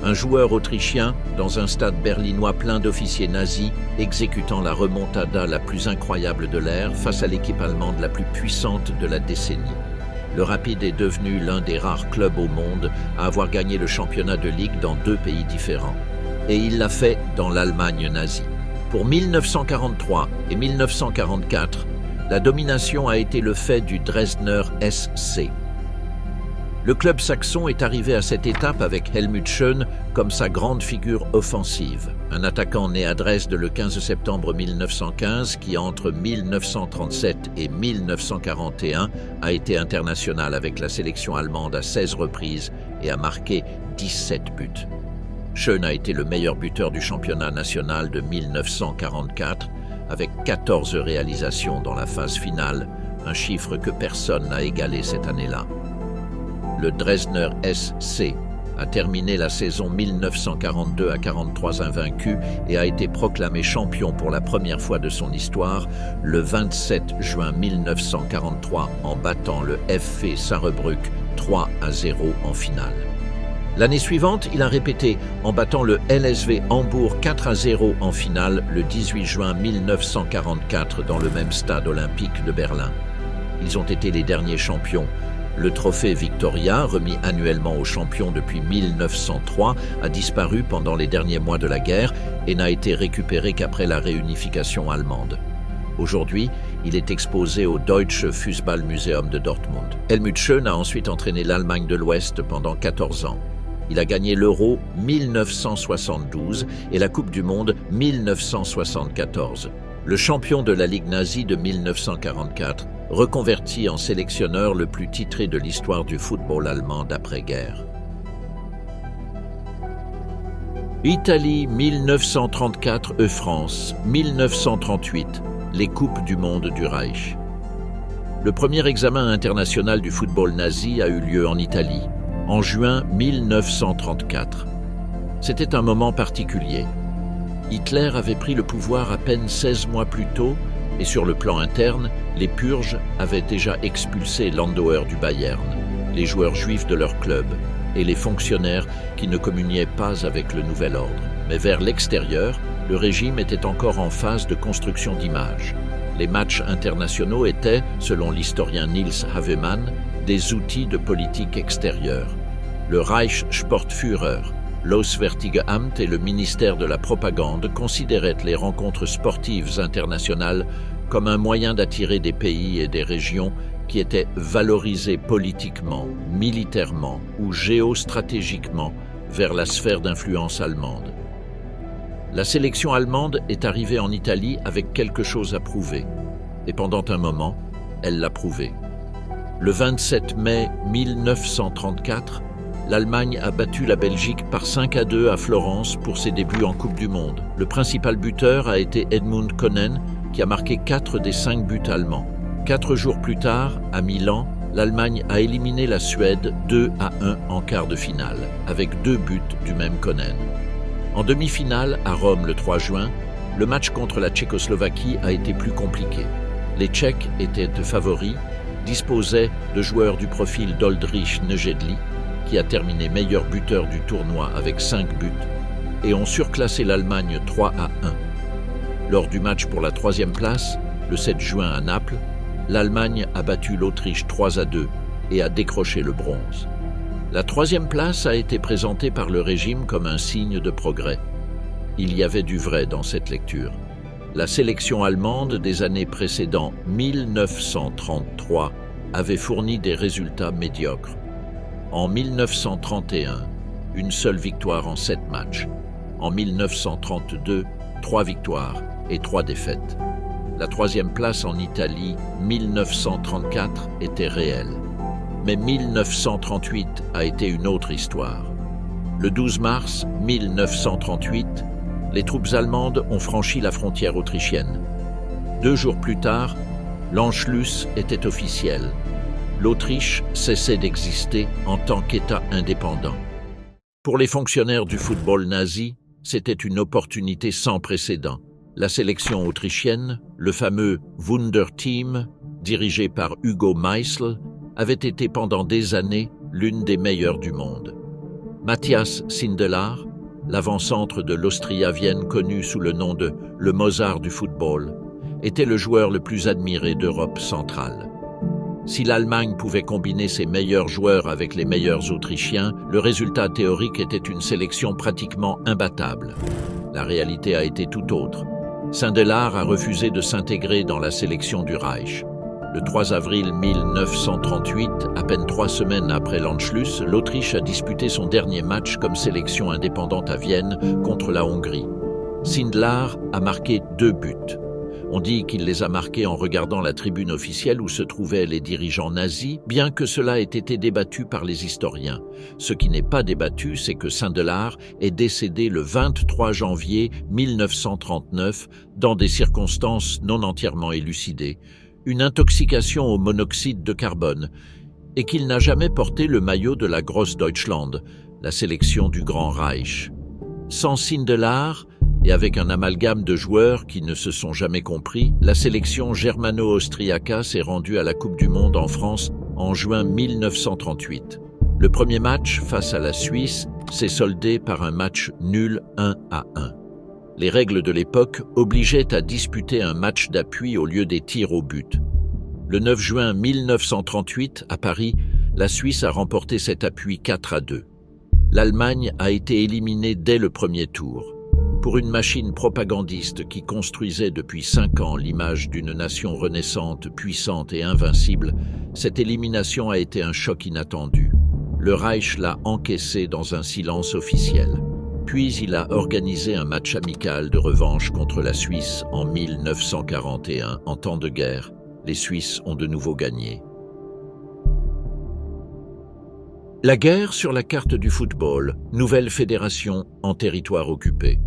[SPEAKER 1] Un joueur autrichien dans un stade berlinois plein d'officiers nazis exécutant la remontada la plus incroyable de l'ère face à l'équipe allemande la plus puissante de la décennie. Le Rapid est devenu l'un des rares clubs au monde à avoir gagné le championnat de ligue dans 2 pays différents. Et il l'a fait dans l'Allemagne nazie. Pour 1943 et 1944, la domination a été le fait du Dresdner SC. Le club saxon est arrivé à cette étape avec Helmut Schön comme sa grande figure offensive. Un attaquant né à Dresde le 15 septembre 1915 qui, entre 1937 et 1941, a été international avec la sélection allemande à 16 reprises et a marqué 17 buts. Schön a été le meilleur buteur du championnat national de 1944 avec 14 réalisations dans la phase finale, un chiffre que personne n'a égalé cette année-là. Le Dresdner SC a terminé la saison 1942 à 43 invaincu et a été proclamé champion pour la première fois de son histoire le 27 juin 1943 en battant le FV Sarrebruck 3-0 en finale. L'année suivante, il a répété en battant le LSV Hambourg 4-0 en finale le 18 juin 1944 dans le même stade olympique de Berlin. Ils ont été les derniers champions. Le trophée Victoria, remis annuellement aux champions depuis 1903, a disparu pendant les derniers mois de la guerre et n'a été récupéré qu'après la réunification allemande. Aujourd'hui, il est exposé au Deutsche Fußballmuseum de Dortmund. Helmut Schön a ensuite entraîné l'Allemagne de l'Ouest pendant 14 ans. Il a gagné l'Euro 1972 et la Coupe du Monde 1974. Le champion de la Ligue nazie de 1944, reconverti en sélectionneur le plus titré de l'histoire du football allemand d'après-guerre. Italie 1934 et France 1938, les Coupes du monde du Reich. Le premier examen international du football nazi a eu lieu en Italie, en juin 1934. C'était un moment particulier. Hitler avait pris le pouvoir à peine 16 mois plus tôt et sur le plan interne, les purges avaient déjà expulsé Landauer du Bayern, les joueurs juifs de leur club et les fonctionnaires qui ne communiaient pas avec le nouvel ordre. Mais vers l'extérieur, le régime était encore en phase de construction d'image. Les matchs internationaux étaient, selon l'historien Niels Havemann, des outils de politique extérieure. Le Reichssportführer, l'Auswärtige Amt et le ministère de la Propagande considéraient les rencontres sportives internationales comme un moyen d'attirer des pays et des régions qui étaient valorisés politiquement, militairement ou géostratégiquement vers la sphère d'influence allemande. La sélection allemande est arrivée en Italie avec quelque chose à prouver, et pendant un moment, elle l'a prouvé. Le 27 mai 1934, l'Allemagne a battu la Belgique par 5-2 à Florence pour ses débuts en Coupe du Monde. Le principal buteur a été Edmund Konnen, qui a marqué 4 des 5 buts allemands. 4 jours plus tard, à Milan, l'Allemagne a éliminé la Suède 2-1 en quart de finale, avec 2 buts du même Konnen. En demi-finale, à Rome le 3 juin, le match contre la Tchécoslovaquie a été plus compliqué. Les Tchèques étaient favoris, disposaient de joueurs du profil d'Oldrich Nejedly, qui a terminé meilleur buteur du tournoi avec 5 buts, et ont surclassé l'Allemagne 3-1. Lors du match pour la 3e place, le 7 juin à Naples, l'Allemagne a battu l'Autriche 3-2 et a décroché le bronze. La 3e place a été présentée par le régime comme un signe de progrès. Il y avait du vrai dans cette lecture. La sélection allemande des années précédant 1933 avait fourni des résultats médiocres. En 1931, une seule victoire en 7 matchs. En 1932, 3 victoires et 3 défaites. La 3e place en Italie, 1934, était réelle. Mais 1938 a été une autre histoire. Le 12 mars 1938, les troupes allemandes ont franchi la frontière autrichienne. 2 jours plus tard, l'Anschluss était officiel. L'Autriche cessait d'exister en tant qu'État indépendant. Pour les fonctionnaires du football nazi, c'était une opportunité sans précédent. La sélection autrichienne, le fameux Wunderteam, dirigé par Hugo Meisl, avait été pendant des années l'une des meilleures du monde. Matthias Sindelar, l'avant-centre de l'Austria Vienne connu sous le nom de « le Mozart du football », était le joueur le plus admiré d'Europe centrale. Si l'Allemagne pouvait combiner ses meilleurs joueurs avec les meilleurs Autrichiens, le résultat théorique était une sélection pratiquement imbattable. La réalité a été tout autre. Sindelar a refusé de s'intégrer dans la sélection du Reich. Le 3 avril 1938, à peine 3 semaines après l'Anschluss, l'Autriche a disputé son dernier match comme sélection indépendante à Vienne contre la Hongrie. Sindelar a marqué 2 buts. On dit qu'il les a marqués en regardant la tribune officielle où se trouvaient les dirigeants nazis, bien que cela ait été débattu par les historiens. Ce qui n'est pas débattu, c'est que Sindelar est décédé le 23 janvier 1939 dans des circonstances non entièrement élucidées, une intoxication au monoxyde de carbone, et qu'il n'a jamais porté le maillot de la Großdeutschland, la sélection du Grand Reich. Sans Sindelar, et avec un amalgame de joueurs qui ne se sont jamais compris, la sélection germano-austriaca s'est rendue à la Coupe du Monde en France en juin 1938. Le premier match, face à la Suisse, s'est soldé par un match nul 1-1. Les règles de l'époque obligeaient à disputer un match d'appui au lieu des tirs au but. Le 9 juin 1938, à Paris, la Suisse a remporté cet appui 4-2. L'Allemagne a été éliminée dès le premier tour. Pour une machine propagandiste qui construisait depuis 5 ans l'image d'une nation renaissante, puissante et invincible, cette élimination a été un choc inattendu. Le Reich l'a encaissé dans un silence officiel. Puis il a organisé un match amical de revanche contre la Suisse en 1941. En temps de guerre, les Suisses ont de nouveau gagné. La guerre sur la carte du football, nouvelle fédération en territoire occupé.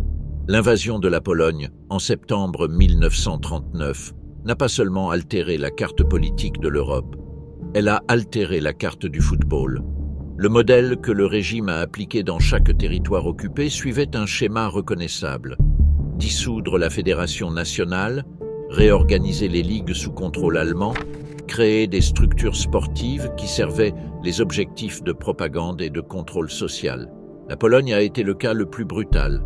[SPEAKER 1] L'invasion de la Pologne en septembre 1939 n'a pas seulement altéré la carte politique de l'Europe, elle a altéré la carte du football. Le modèle que le régime a appliqué dans chaque territoire occupé suivait un schéma reconnaissable. Dissoudre la fédération nationale, réorganiser les ligues sous contrôle allemand, créer des structures sportives qui servaient les objectifs de propagande et de contrôle social. La Pologne a été le cas le plus brutal.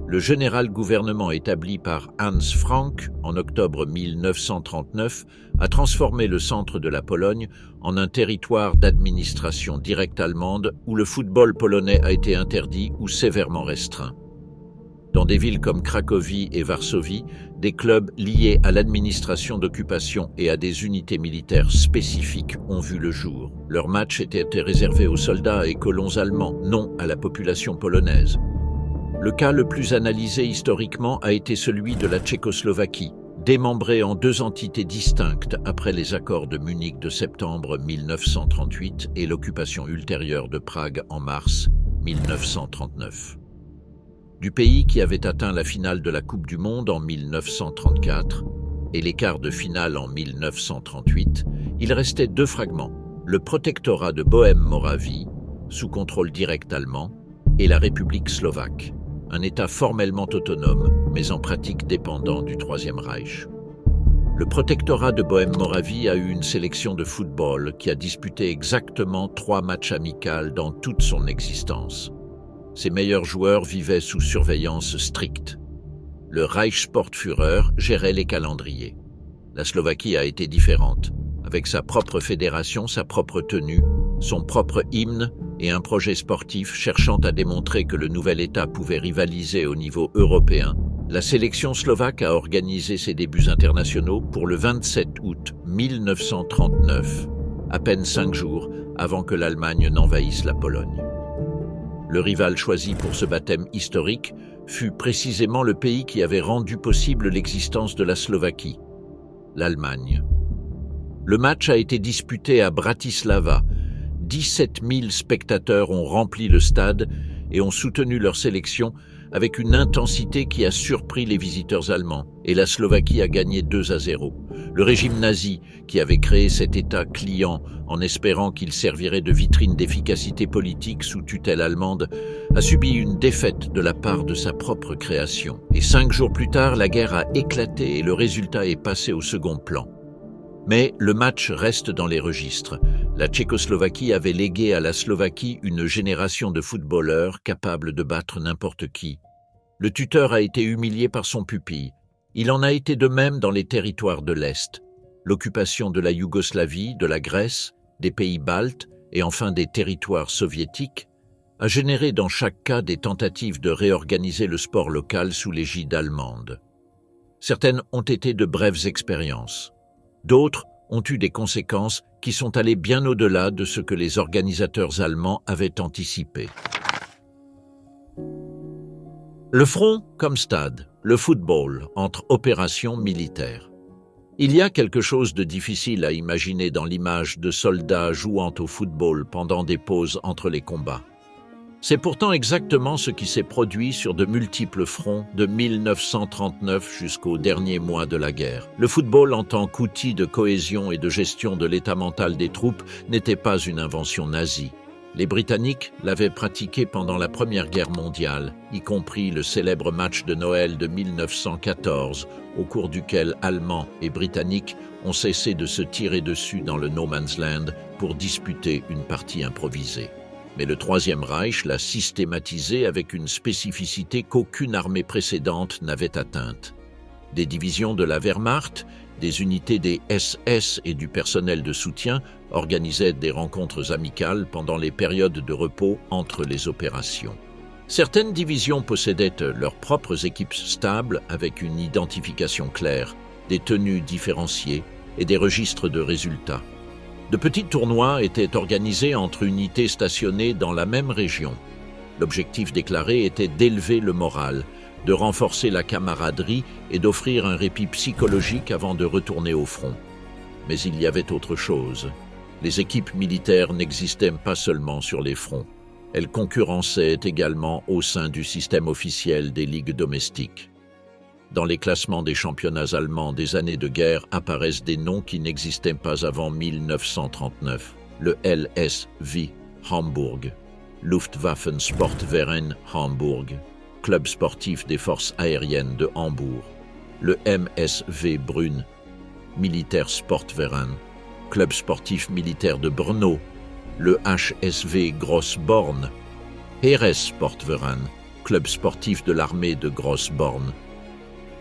[SPEAKER 1] Le général gouvernement établi par Hans Frank en octobre 1939 a transformé le centre de la Pologne en un territoire d'administration directe allemande où le football polonais a été interdit ou sévèrement restreint. Dans des villes comme Cracovie et Varsovie, des clubs liés à l'administration d'occupation et à des unités militaires spécifiques ont vu le jour. Leurs matchs étaient réservés aux soldats et colons allemands, non à la population polonaise. Le cas le plus analysé historiquement a été celui de la Tchécoslovaquie, démembrée en 2 entités distinctes après les accords de Munich de septembre 1938 et l'occupation ultérieure de Prague en mars 1939. Du pays qui avait atteint la finale de la Coupe du Monde en 1934 et les quarts de finale en 1938, il restait 2 fragments, le protectorat de Bohême-Moravie, sous contrôle direct allemand, et la République slovaque, un État formellement autonome, mais en pratique dépendant du Troisième Reich. Le protectorat de Bohême-Moravie a eu une sélection de football qui a disputé exactement 3 matchs amicaux dans toute son existence. Ses meilleurs joueurs vivaient sous surveillance stricte. Le Reichssportführer gérait les calendriers. La Slovaquie a été différente, avec sa propre fédération, sa propre tenue, son propre hymne et un projet sportif cherchant à démontrer que le nouvel État pouvait rivaliser au niveau européen. La sélection slovaque a organisé ses débuts internationaux pour le 27 août 1939, à peine 5 jours avant que l'Allemagne n'envahisse la Pologne. Le rival choisi pour ce baptême historique fut précisément le pays qui avait rendu possible l'existence de la Slovaquie, l'Allemagne. Le match a été disputé à Bratislava. 17 000 spectateurs ont rempli le stade et ont soutenu leur sélection avec une intensité qui a surpris les visiteurs allemands, et la Slovaquie a gagné 2-0. Le régime nazi, qui avait créé cet État client en espérant qu'il servirait de vitrine d'efficacité politique sous tutelle allemande, a subi une défaite de la part de sa propre création. Et 5 jours plus tard, la guerre a éclaté et le résultat est passé au second plan. Mais le match reste dans les registres. La Tchécoslovaquie avait légué à la Slovaquie une génération de footballeurs capables de battre n'importe qui. Le tuteur a été humilié par son pupille. Il en a été de même dans les territoires de l'Est. L'occupation de la Yougoslavie, de la Grèce, des pays baltes et enfin des territoires soviétiques a généré dans chaque cas des tentatives de réorganiser le sport local sous l'égide allemande. Certaines ont été de brèves expériences. D'autres ont eu des conséquences qui sont allées bien au-delà de ce que les organisateurs allemands avaient anticipé. Le front comme stade, le football entre opérations militaires. Il y a quelque chose de difficile à imaginer dans l'image de soldats jouant au football pendant des pauses entre les combats. C'est pourtant exactement ce qui s'est produit sur de multiples fronts de 1939 jusqu'au dernier mois de la guerre. Le football en tant qu'outil de cohésion et de gestion de l'état mental des troupes n'était pas une invention nazie. Les Britanniques l'avaient pratiqué pendant la Première Guerre mondiale, y compris le célèbre match de Noël de 1914, au cours duquel Allemands et Britanniques ont cessé de se tirer dessus dans le No Man's Land pour disputer une partie improvisée. Mais le Troisième Reich l'a systématisé avec une spécificité qu'aucune armée précédente n'avait atteinte. Des divisions de la Wehrmacht, des unités des SS et du personnel de soutien organisaient des rencontres amicales pendant les périodes de repos entre les opérations. Certaines divisions possédaient leurs propres équipes stables avec une identification claire, des tenues différenciées et des registres de résultats. De petits tournois étaient organisés entre unités stationnées dans la même région. L'objectif déclaré était d'élever le moral, de renforcer la camaraderie et d'offrir un répit psychologique avant de retourner au front. Mais il y avait autre chose. Les équipes militaires n'existaient pas seulement sur les fronts. Elles concurrençaient également au sein du système officiel des ligues domestiques. Dans les classements des championnats allemands des années de guerre apparaissent des noms qui n'existaient pas avant 1939. Le LSV Hamburg, Luftwaffensportverein Hamburg, Club sportif des forces aériennes de Hambourg, le MSV Brünn, Militaire Sportverein, Club sportif militaire de Brno, le HSV Grossborn, Heeressportverein, Club sportif de l'armée de Grossborn.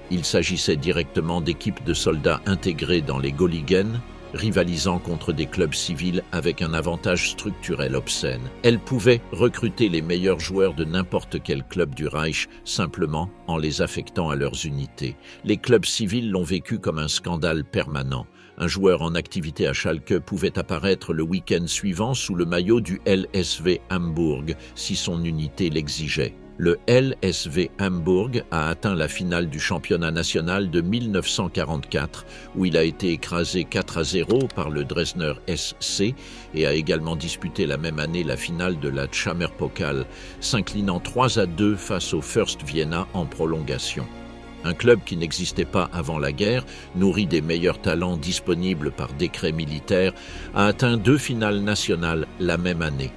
[SPEAKER 1] Il s'agissait directement d'équipes de soldats intégrés dans les Gauligen, rivalisant contre des clubs civils avec un avantage structurel obscène. Elles pouvaient recruter les meilleurs joueurs de n'importe quel club du Reich simplement en les affectant à leurs unités. Les clubs civils l'ont vécu comme un scandale permanent. Un joueur en activité à Schalke pouvait apparaître le week-end suivant sous le maillot du LSV Hamburg si son unité l'exigeait. Le LSV Hamburg a atteint la finale du championnat national de 1944, où il a été écrasé 4-0 par le Dresdner SC et a également disputé la même année la finale de la Tschammerpokal, s'inclinant 3-2 face au First Vienna en prolongation. Un club qui n'existait pas avant la guerre, nourri des meilleurs talents disponibles par décret militaire, a atteint 2 finales nationales la même année.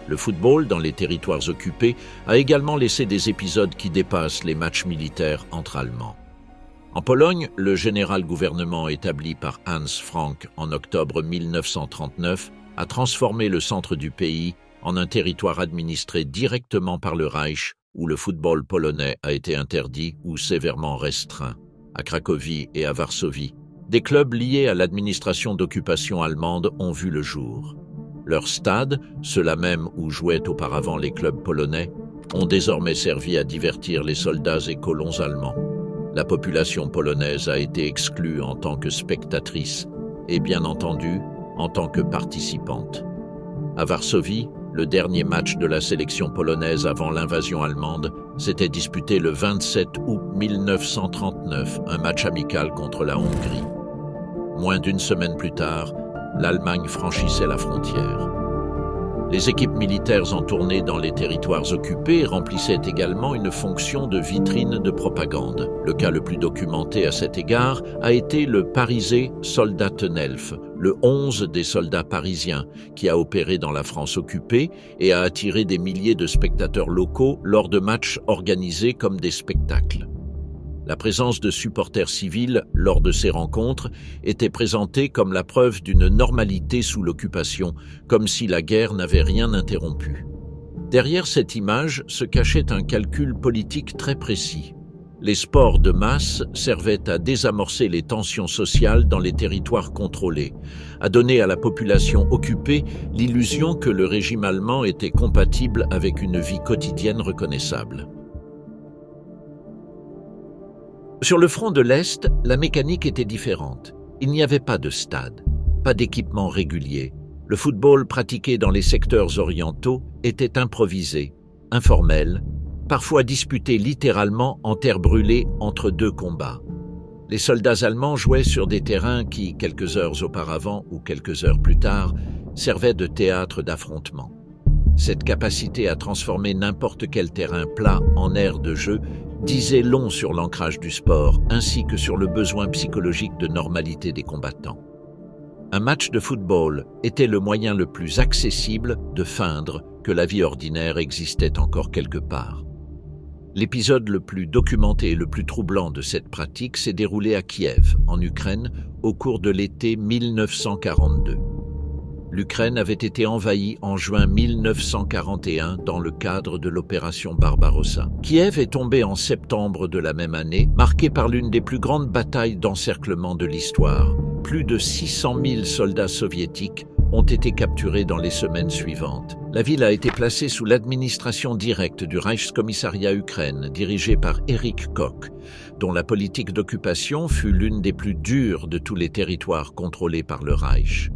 [SPEAKER 1] Le football, dans les territoires occupés, a également laissé des épisodes qui dépassent les matchs militaires entre Allemands. En Pologne, le général-gouvernement établi par Hans Frank en octobre 1939 a transformé le centre du pays en un territoire administré directement par le Reich, où le football polonais a été interdit ou sévèrement restreint. À Cracovie et à Varsovie, des clubs liés à l'administration d'occupation allemande ont vu le jour. Leurs stades, ceux-là même où jouaient auparavant les clubs polonais, ont désormais servi à divertir les soldats et colons allemands. La population polonaise a été exclue en tant que spectatrice et bien entendu en tant que participante. À Varsovie, le dernier match de la sélection polonaise avant l'invasion allemande s'était disputé le 27 août 1939, un match amical contre la Hongrie. Moins d'une semaine plus tard, l'Allemagne franchissait la frontière. Les équipes militaires en tournée dans les territoires occupés remplissaient également une fonction de vitrine de propagande. Le cas le plus documenté à cet égard a été le Pariser Soldatenelf, le 11 des soldats parisiens, qui a opéré dans la France occupée et a attiré des milliers de spectateurs locaux lors de matchs organisés comme des spectacles. La présence de supporters civils lors de ces rencontres était présentée comme la preuve d'une normalité sous l'occupation, comme si la guerre n'avait rien interrompu. Derrière cette image se cachait un calcul politique très précis. Les sports de masse servaient à désamorcer les tensions sociales dans les territoires contrôlés, à donner à la population occupée l'illusion que le régime allemand était compatible avec une vie quotidienne reconnaissable. Sur le front de l'Est, la mécanique était différente. Il n'y avait pas de stade, pas d'équipement régulier. Le football pratiqué dans les secteurs orientaux était improvisé, informel, parfois disputé littéralement en terre brûlée entre deux combats. Les soldats allemands jouaient sur des terrains qui, quelques heures auparavant ou quelques heures plus tard, servaient de théâtre d'affrontement. Cette capacité à transformer n'importe quel terrain plat en aire de jeu disait long sur l'ancrage du sport, ainsi que sur le besoin psychologique de normalité des combattants. Un match de football était le moyen le plus accessible de feindre que la vie ordinaire existait encore quelque part. L'épisode le plus documenté et le plus troublant de cette pratique s'est déroulé à Kiev, en Ukraine, au cours de l'été 1942. L'Ukraine avait été envahie en juin 1941 dans le cadre de l'opération Barbarossa. Kiev est tombé en septembre de la même année, marqué par l'une des plus grandes batailles d'encerclement de l'histoire. Plus de 600 000 soldats soviétiques ont été capturés dans les semaines suivantes. La ville a été placée sous l'administration directe du Reichskommissariat Ukraine, dirigé par Erich Koch, dont la politique d'occupation fut l'une des plus dures de tous les territoires contrôlés par le Reich.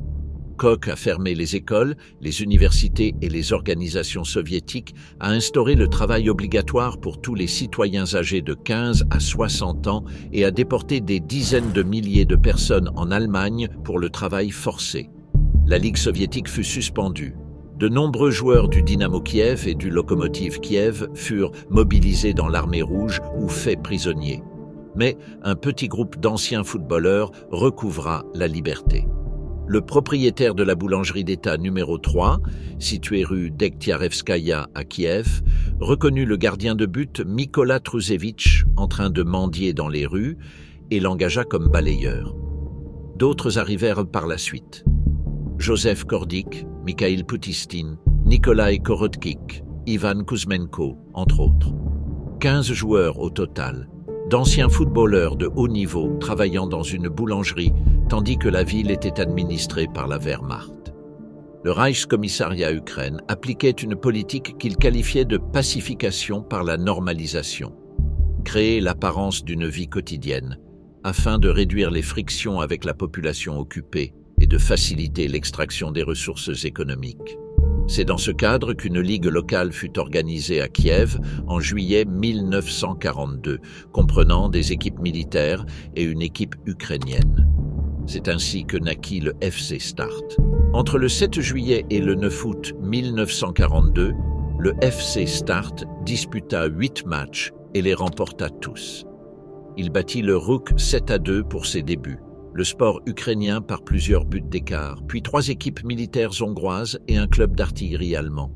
[SPEAKER 1] Koch a fermé les écoles, les universités et les organisations soviétiques, a instauré le travail obligatoire pour tous les citoyens âgés de 15 à 60 ans et a déporté des dizaines de milliers de personnes en Allemagne pour le travail forcé. La Ligue soviétique fut suspendue. De nombreux joueurs du Dynamo Kiev et du Lokomotiv Kiev furent mobilisés dans l'armée rouge ou faits prisonniers. Mais un petit groupe d'anciens footballeurs recouvra la liberté. Le propriétaire de la boulangerie d'État numéro 3, située rue Degtiarevskaya à Kiev, reconnut le gardien de but Mykola Trusevich en train de mendier dans les rues et l'engagea comme balayeur. D'autres arrivèrent par la suite. Joseph Kordik, Mikhail Putistin, Nikolai Korotkik, Ivan Kuzmenko, entre autres. 15 joueurs au total, d'anciens footballeurs de haut niveau travaillant dans une boulangerie, tandis que la ville était administrée par la Wehrmacht. Le Reichskommissariat Ukraine appliquait une politique qu'il qualifiait de pacification par la normalisation, créer l'apparence d'une vie quotidienne, afin de réduire les frictions avec la population occupée et de faciliter l'extraction des ressources économiques. C'est dans ce cadre qu'une ligue locale fut organisée à Kiev en juillet 1942, comprenant des équipes militaires et une équipe ukrainienne. C'est ainsi que naquit le FC Start. Entre le 7 juillet et le 9 août 1942, le FC Start disputa 8 matchs et les remporta tous. Il battit le RUK 7-2 pour ses débuts, le sport ukrainien par plusieurs buts d'écart, puis 3 équipes militaires hongroises et un club d'artillerie allemand.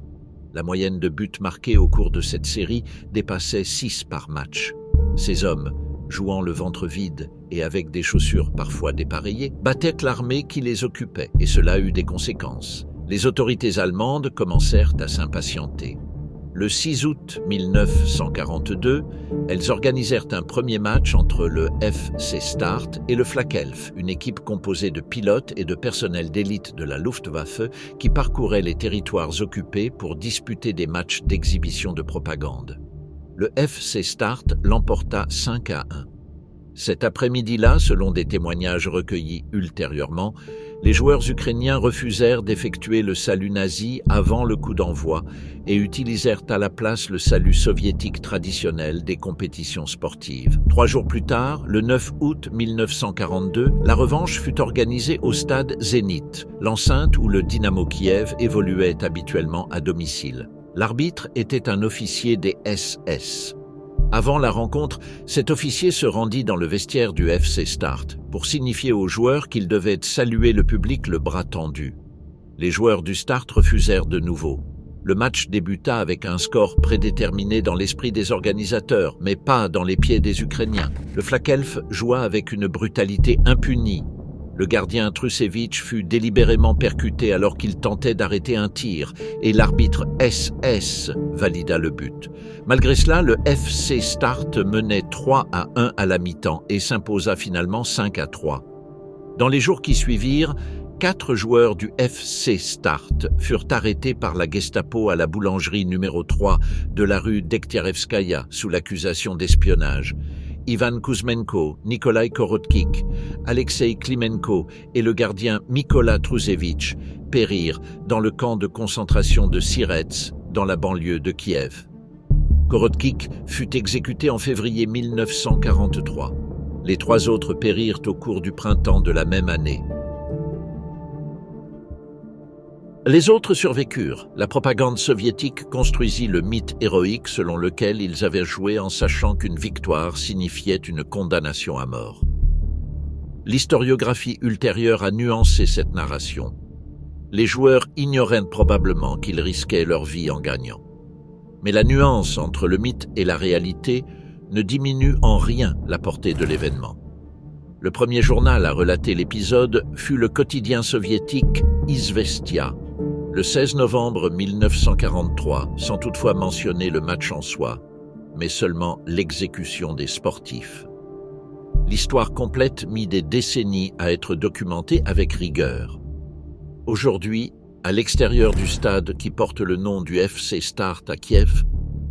[SPEAKER 1] La moyenne de buts marqués au cours de cette série dépassait 6 par match. Ces hommes, jouant le ventre vide et avec des chaussures parfois dépareillées, battaient l'armée qui les occupait, et cela eut des conséquences. Les autorités allemandes commencèrent à s'impatienter. Le 6 août 1942, elles organisèrent un premier match entre le FC Start et le Flakelf, une équipe composée de pilotes et de personnel d'élite de la Luftwaffe qui parcouraient les territoires occupés pour disputer des matchs d'exhibition de propagande. Le FC Start l'emporta 5-1. Cet après-midi-là, selon des témoignages recueillis ultérieurement, les joueurs ukrainiens refusèrent d'effectuer le salut nazi avant le coup d'envoi et utilisèrent à la place le salut soviétique traditionnel des compétitions sportives. 3 jours plus tard, le 9 août 1942, la revanche fut organisée au stade Zénith, l'enceinte où le Dynamo Kiev évoluait habituellement à domicile. L'arbitre était un officier des SS. Avant la rencontre, cet officier se rendit dans le vestiaire du FC Start pour signifier aux joueurs qu'ils devaient saluer le public le bras tendu. Les joueurs du Start refusèrent de nouveau. Le match débuta avec un score prédéterminé dans l'esprit des organisateurs, mais pas dans les pieds des Ukrainiens. Le Flakelf joua avec une brutalité impunie. Le gardien Trusevich fut délibérément percuté alors qu'il tentait d'arrêter un tir et l'arbitre SS valida le but. Malgré cela, le FC Start menait 3-1 à la mi-temps et s'imposa finalement 5-3. Dans les jours qui suivirent, 4 joueurs du FC Start furent arrêtés par la Gestapo à la boulangerie numéro 3 de la rue Degtiarevskaya sous l'accusation d'espionnage. Ivan Kuzmenko, Nikolai Korotkik, Alexei Klimenko et le gardien Mykola Trusevich périrent dans le camp de concentration de Syrets, dans la banlieue de Kiev. Korotkik fut exécuté en février 1943. Les 3 autres périrent au cours du printemps de la même année. Les autres survécurent. La propagande soviétique construisit le mythe héroïque selon lequel ils avaient joué en sachant qu'une victoire signifiait une condamnation à mort. L'historiographie ultérieure a nuancé cette narration. Les joueurs ignoraient probablement qu'ils risquaient leur vie en gagnant. Mais la nuance entre le mythe et la réalité ne diminue en rien la portée de l'événement. Le premier journal à relater l'épisode fut le quotidien soviétique Izvestia, le 16 novembre 1943, sans toutefois mentionner le match en soi, mais seulement l'exécution des sportifs. L'histoire complète mit des décennies à être documentée avec rigueur. Aujourd'hui, à l'extérieur du stade qui porte le nom du FC Start à Kiev,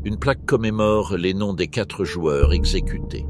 [SPEAKER 1] une plaque commémore les noms des 4 joueurs exécutés.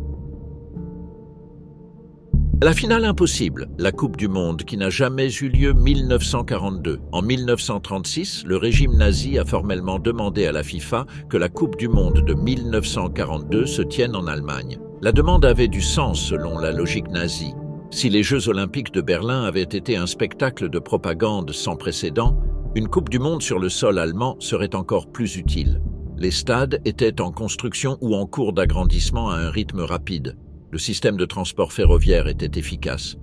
[SPEAKER 1] La finale impossible, la Coupe du Monde qui n'a jamais eu lieu 1942. En 1936, le régime nazi a formellement demandé à la FIFA que la Coupe du Monde de 1942 se tienne en Allemagne. La demande avait du sens selon la logique nazie. Si les Jeux olympiques de Berlin avaient été un spectacle de propagande sans précédent, une Coupe du Monde sur le sol allemand serait encore plus utile. Les stades étaient en construction ou en cours d'agrandissement à un rythme rapide. Le système de transport ferroviaire était efficace.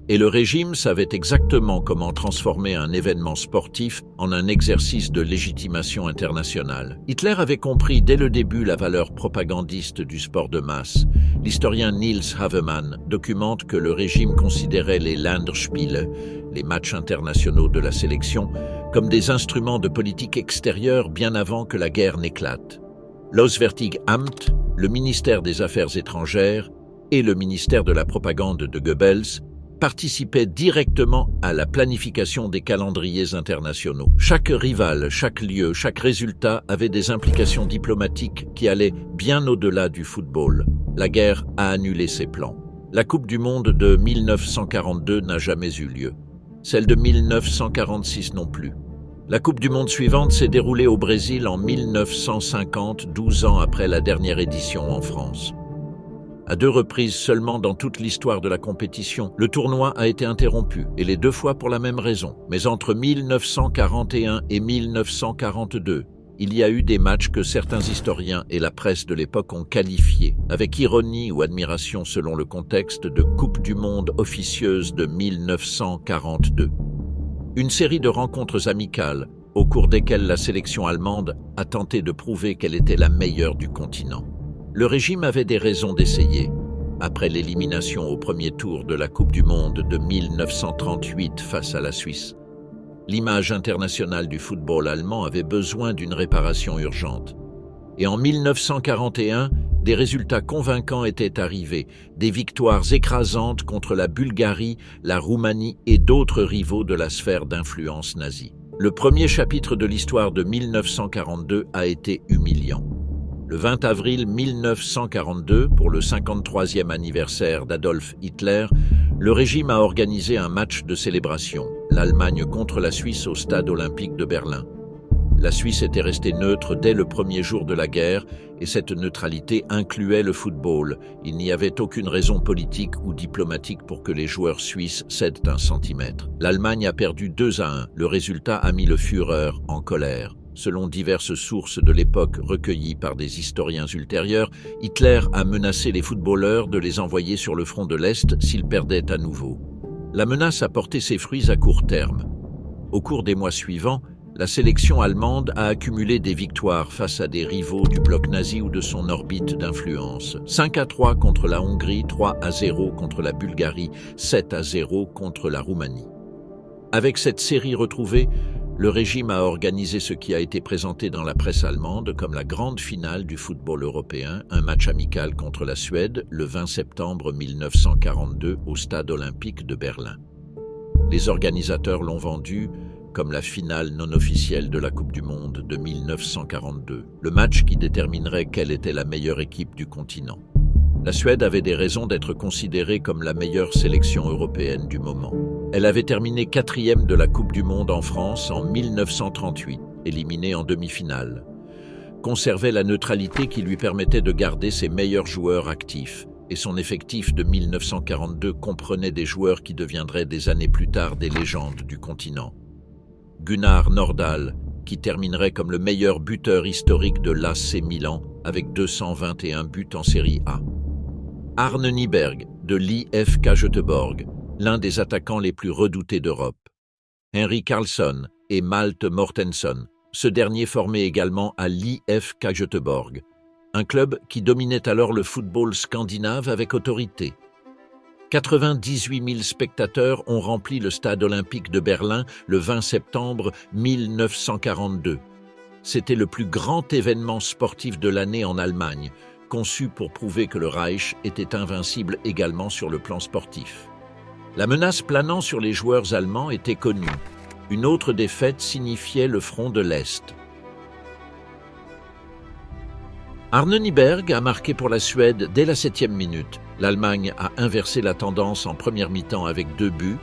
[SPEAKER 1] Et le régime savait exactement comment transformer un événement sportif en un exercice de légitimation internationale. Hitler avait compris dès le début la valeur propagandiste du sport de masse. L'historien Niels Havemann documente que le régime considérait les Länderspiele, les matchs internationaux de la sélection, comme des instruments de politique extérieure bien avant que la guerre n'éclate. L'Auswärtige Amt, le ministère des Affaires étrangères, et le ministère de la propagande de Goebbels participaient directement à la planification des calendriers internationaux. Chaque rival, chaque lieu, chaque résultat avait des implications diplomatiques qui allaient bien au-delà du football. La guerre a annulé ces plans. La Coupe du Monde de 1942 n'a jamais eu lieu. Celle de 1946 non plus. La Coupe du Monde suivante s'est déroulée au Brésil en 1950, 12 ans après la dernière édition en France. À 2 reprises seulement dans toute l'histoire de la compétition, le tournoi a été interrompu, et les 2 fois pour la même raison. Mais entre 1941 et 1942, il y a eu des matchs que certains historiens et la presse de l'époque ont qualifiés, avec ironie ou admiration selon le contexte, de Coupe du Monde officieuse de 1942. Une série de rencontres amicales, au cours desquelles la sélection allemande a tenté de prouver qu'elle était la meilleure du continent. Le régime avait des raisons d'essayer. Après l'élimination au premier tour de la Coupe du Monde de 1938 face à la Suisse, l'image internationale du football allemand avait besoin d'une réparation urgente. Et en 1941, des résultats convaincants étaient arrivés, des victoires écrasantes contre la Bulgarie, la Roumanie et d'autres rivaux de la sphère d'influence nazie. Le premier chapitre de l'histoire de 1942 a été humiliant. Le 20 avril 1942, pour le 53e anniversaire d'Adolf Hitler, le régime a organisé un match de célébration, l'Allemagne contre la Suisse au stade olympique de Berlin. La Suisse était restée neutre dès le premier jour de la guerre et cette neutralité incluait le football. Il n'y avait aucune raison politique ou diplomatique pour que les joueurs suisses cèdent 1 centimètre. L'Allemagne a perdu 2-1. Le résultat a mis le Führer en colère. Selon diverses sources de l'époque recueillies par des historiens ultérieurs, Hitler a menacé les footballeurs de les envoyer sur le front de l'Est s'ils perdaient à nouveau. La menace a porté ses fruits à court terme. Au cours des mois suivants, la sélection allemande a accumulé des victoires face à des rivaux du bloc nazi ou de son orbite d'influence. 5-3 contre la Hongrie, 3-0 contre la Bulgarie, 7-0 contre la Roumanie. Avec cette série retrouvée, le régime a organisé ce qui a été présenté dans la presse allemande comme la grande finale du football européen, un match amical contre la Suède le 20 septembre 1942 au stade olympique de Berlin. Les organisateurs l'ont vendu comme la finale non officielle de la Coupe du Monde de 1942, le match qui déterminerait quelle était la meilleure équipe du continent. La Suède avait des raisons d'être considérée comme la meilleure sélection européenne du moment. Elle avait terminé 4e de la Coupe du Monde en France en 1938, éliminée en demi-finale. Conservait la neutralité qui lui permettait de garder ses meilleurs joueurs actifs, et son effectif de 1942 comprenait des joueurs qui deviendraient des années plus tard des légendes du continent. Gunnar Nordahl, qui terminerait comme le meilleur buteur historique de l'AC Milan avec 221 buts en Série A. Arne Nyberg de l'IFK Göteborg, l'un des attaquants les plus redoutés d'Europe. Henry Karlsson et Malte Mortensson, ce dernier formé également à l'IFK Göteborg, un club qui dominait alors le football scandinave avec autorité. 98 000 spectateurs ont rempli le stade olympique de Berlin le 20 septembre 1942. C'était le plus grand événement sportif de l'année en Allemagne, conçu pour prouver que le Reich était invincible également sur le plan sportif. La menace planant sur les joueurs allemands était connue. Une autre défaite signifiait le front de l'Est. Arne Nyberg a marqué pour la Suède dès la 7e minute. L'Allemagne a inversé la tendance en première mi-temps avec 2 buts,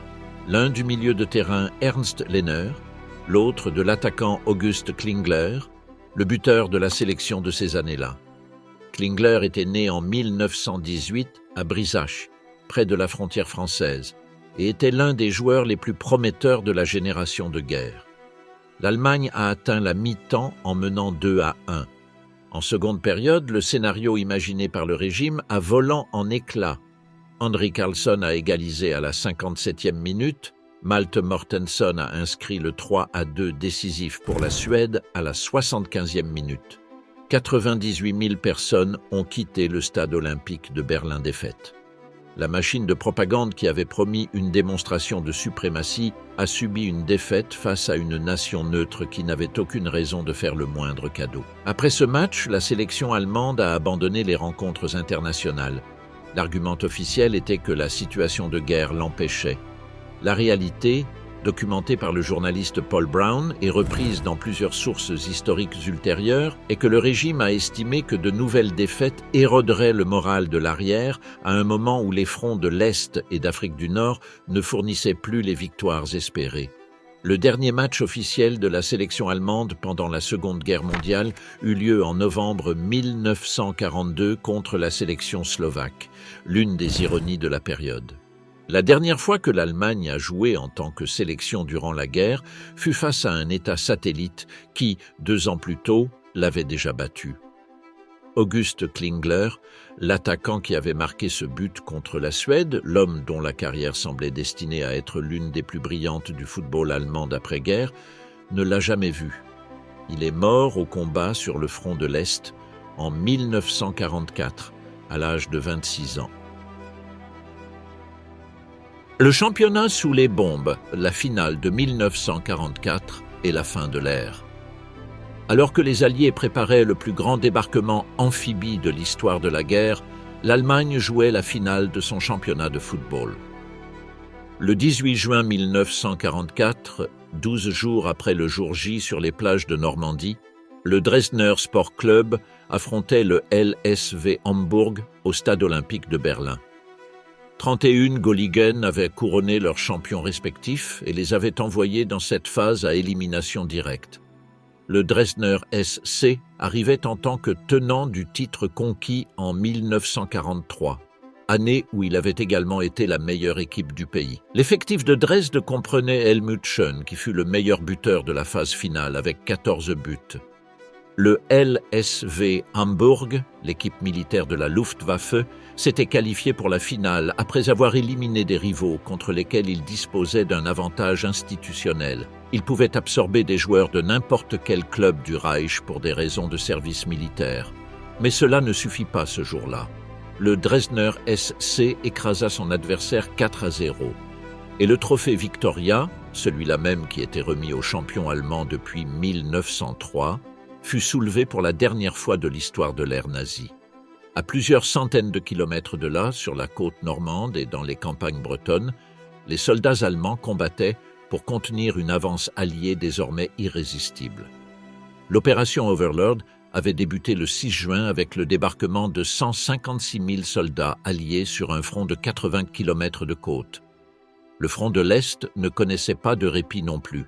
[SPEAKER 1] l'un du milieu de terrain Ernst Lehner, l'autre de l'attaquant August Klingler, le buteur de la sélection de ces années-là. Klingler était né en 1918 à Brisach, près de la frontière française, et était l'un des joueurs les plus prometteurs de la génération de guerre. L'Allemagne a atteint la mi-temps en menant 2-1. En seconde période, le scénario imaginé par le régime a volant en éclats. Henry Karlsson a égalisé à la 57e minute, Malte Mortensson a inscrit le 3-2 décisif pour la Suède à la 75e minute. 98 000 personnes ont quitté le stade olympique de Berlin défaite. La machine de propagande qui avait promis une démonstration de suprématie a subi une défaite face à une nation neutre qui n'avait aucune raison de faire le moindre cadeau. Après ce match, la sélection allemande a abandonné les rencontres internationales. L'argument officiel était que la situation de guerre l'empêchait. La réalité, documentée par le journaliste Paul Brown et reprise dans plusieurs sources historiques ultérieures, est que le régime a estimé que de nouvelles défaites éroderaient le moral de l'arrière à un moment où les fronts de l'Est et d'Afrique du Nord ne fournissaient plus les victoires espérées. Le dernier match officiel de la sélection allemande pendant la Seconde Guerre mondiale eut lieu en novembre 1942 contre la sélection slovaque, l'une des ironies de la période. La dernière fois que l'Allemagne a joué en tant que sélection durant la guerre fut face à un État satellite qui, 2 ans plus tôt, l'avait déjà battu. August Klingler, l'attaquant qui avait marqué ce but contre la Suède, l'homme dont la carrière semblait destinée à être l'une des plus brillantes du football allemand d'après-guerre, ne l'a jamais vu. Il est mort au combat sur le front de l'Est en 1944, à l'âge de 26 ans. Le championnat sous les bombes, la finale de 1944 et la fin de l'ère. Alors que les Alliés préparaient le plus grand débarquement amphibie de l'histoire de la guerre, l'Allemagne jouait la finale de son championnat de football. Le 18 juin 1944, 12 jours après le jour J sur les plages de Normandie, le Dresdner Sport Club affrontait le LSV Hamburg au stade olympique de Berlin. 31 Gauligen avaient couronné leurs champions respectifs et les avaient envoyés dans cette phase à élimination directe. Le Dresdner SC arrivait en tant que tenant du titre conquis en 1943, année où il avait également été la meilleure équipe du pays. L'effectif de Dresde comprenait Helmut Schön, qui fut le meilleur buteur de la phase finale avec 14 buts. Le LSV Hamburg, l'équipe militaire de la Luftwaffe, s'était qualifié pour la finale après avoir éliminé des rivaux contre lesquels il disposait d'un avantage institutionnel. Il pouvait absorber des joueurs de n'importe quel club du Reich pour des raisons de service militaire. Mais cela ne suffit pas ce jour-là. Le Dresdner SC écrasa son adversaire 4-0. Et le trophée Victoria, celui-là même qui était remis aux champions allemands depuis 1903, fut soulevé pour la dernière fois de l'histoire de l'ère nazie. À plusieurs centaines de kilomètres de là, sur la côte normande et dans les campagnes bretonnes, les soldats allemands combattaient pour contenir une avance alliée désormais irrésistible. L'opération Overlord avait débuté le 6 juin avec le débarquement de 156 000 soldats alliés sur un front de 80 km de côte. Le front de l'Est ne connaissait pas de répit non plus.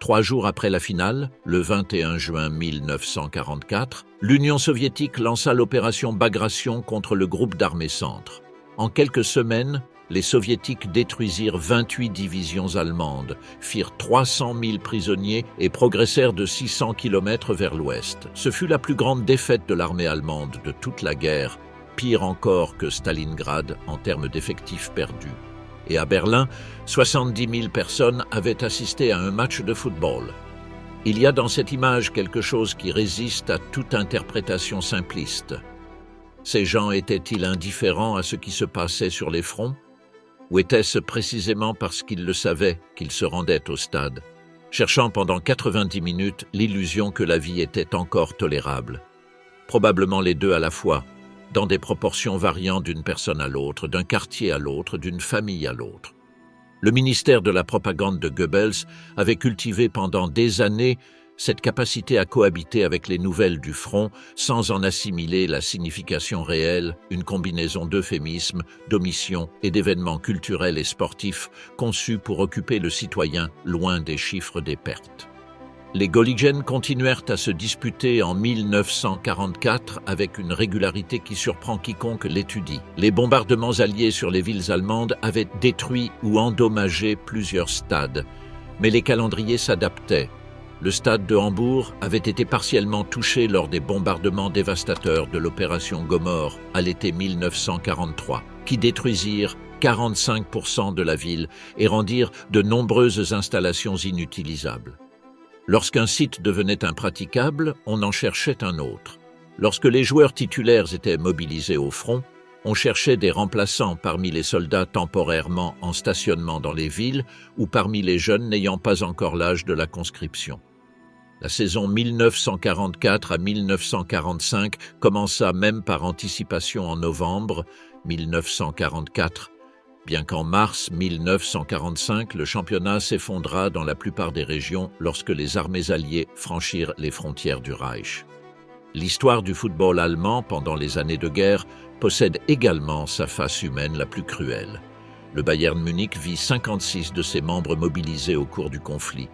[SPEAKER 1] 3 jours après la finale, le 21 juin 1944, l'Union soviétique lança l'opération Bagration contre le groupe d'armées centre. En quelques semaines, les soviétiques détruisirent 28 divisions allemandes, firent 300 000 prisonniers et progressèrent de 600 km vers l'ouest. Ce fut la plus grande défaite de l'armée allemande de toute la guerre, pire encore que Stalingrad en termes d'effectifs perdus. Et à Berlin, 70 000 personnes avaient assisté à un match de football. Il y a dans cette image quelque chose qui résiste à toute interprétation simpliste. Ces gens étaient-ils indifférents à ce qui se passait sur les fronts? Ou était-ce précisément parce qu'ils le savaient qu'ils se rendaient au stade, cherchant pendant 90 minutes l'illusion que la vie était encore tolérable? Probablement les deux à la fois, dans des proportions variant d'une personne à l'autre, d'un quartier à l'autre, d'une famille à l'autre. Le ministère de la propagande de Goebbels avait cultivé pendant des années cette capacité à cohabiter avec les nouvelles du front sans en assimiler la signification réelle, une combinaison d'euphémismes, d'omissions et d'événements culturels et sportifs conçus pour occuper le citoyen loin des chiffres des pertes. Les Gauligen continuèrent à se disputer en 1944 avec une régularité qui surprend quiconque l'étudie. Les bombardements alliés sur les villes allemandes avaient détruit ou endommagé plusieurs stades, mais les calendriers s'adaptaient. Le stade de Hambourg avait été partiellement touché lors des bombardements dévastateurs de l'opération Gomorrhe à l'été 1943, qui détruisirent 45% de la ville et rendirent de nombreuses installations inutilisables. Lorsqu'un site devenait impraticable, on en cherchait un autre. Lorsque les joueurs titulaires étaient mobilisés au front, on cherchait des remplaçants parmi les soldats temporairement en stationnement dans les villes ou parmi les jeunes n'ayant pas encore l'âge de la conscription. La saison 1944 à 1945 commença même par anticipation en novembre 1944, bien qu'en mars 1945, le championnat s'effondra dans la plupart des régions lorsque les armées alliées franchirent les frontières du Reich. L'histoire du football allemand pendant les années de guerre possède également sa face humaine la plus cruelle. Le Bayern Munich vit 56 de ses membres mobilisés au cours du conflit.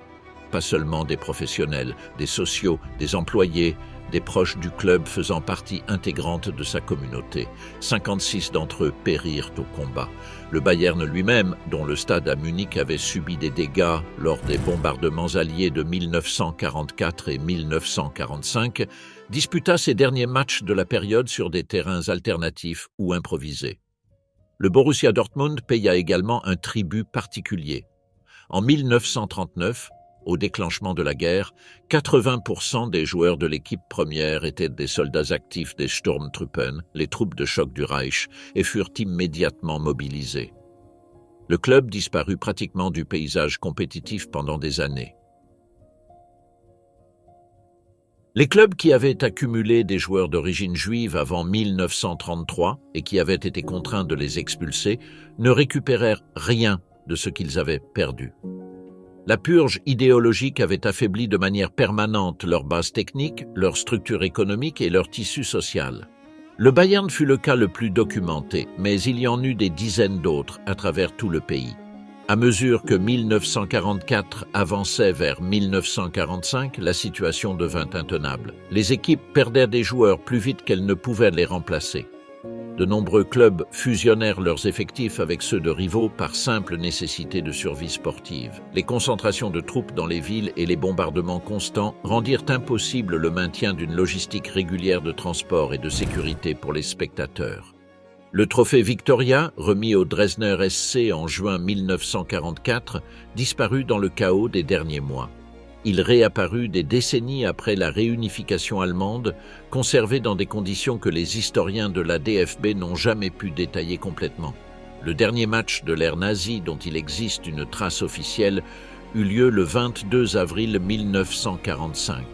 [SPEAKER 1] Pas seulement des professionnels, des sociaux, des employés, des proches du club faisant partie intégrante de sa communauté. 56 d'entre eux périrent au combat. Le Bayern lui-même, dont le stade à Munich avait subi des dégâts lors des bombardements alliés de 1944 et 1945, disputa ses derniers matchs de la période sur des terrains alternatifs ou improvisés. Le Borussia Dortmund paya également un tribut particulier. En 1939, au déclenchement de la guerre, 80% des joueurs de l'équipe première étaient des soldats actifs des Sturmtruppen, les troupes de choc du Reich, et furent immédiatement mobilisés. Le club disparut pratiquement du paysage compétitif pendant des années. Les clubs qui avaient accumulé des joueurs d'origine juive avant 1933 et qui avaient été contraints de les expulser ne récupérèrent rien de ce qu'ils avaient perdu. La purge idéologique avait affaibli de manière permanente leur base technique, leur structure économique et leur tissu social. Le Bayern fut le cas le plus documenté, mais il y en eut des dizaines d'autres à travers tout le pays. À mesure que 1944 avançait vers 1945, la situation devint intenable. Les équipes perdaient des joueurs plus vite qu'elles ne pouvaient les remplacer. De nombreux clubs fusionnèrent leurs effectifs avec ceux de rivaux par simple nécessité de survie sportive. Les concentrations de troupes dans les villes et les bombardements constants rendirent impossible le maintien d'une logistique régulière de transport et de sécurité pour les spectateurs. Le trophée Victoria, remis au Dresdner SC en juin 1944, disparut dans le chaos des derniers mois. Il réapparut des décennies après la réunification allemande, conservé dans des conditions que les historiens de la DFB n'ont jamais pu détailler complètement. Le dernier match de l'ère nazie dont il existe une trace officielle eut lieu le 22 avril 1945.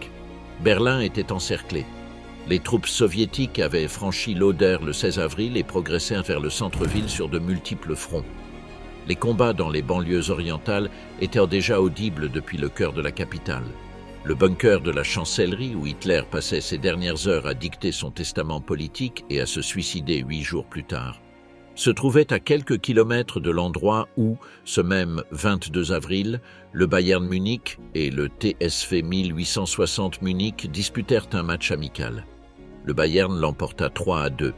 [SPEAKER 1] Berlin était encerclé. Les troupes soviétiques avaient franchi l'Oder le 16 avril et progressèrent vers le centre-ville sur de multiples fronts. Les combats dans les banlieues orientales étaient déjà audibles depuis le cœur de la capitale. le bunker de la chancellerie où Hitler passait ses dernières heures à dicter son testament politique et à se suicider 8 jours plus tard, se trouvait à quelques kilomètres de l'endroit où, ce même 22 avril, le Bayern Munich et le TSV 1860 Munich disputèrent un match amical. Le Bayern l'emporta 3-2.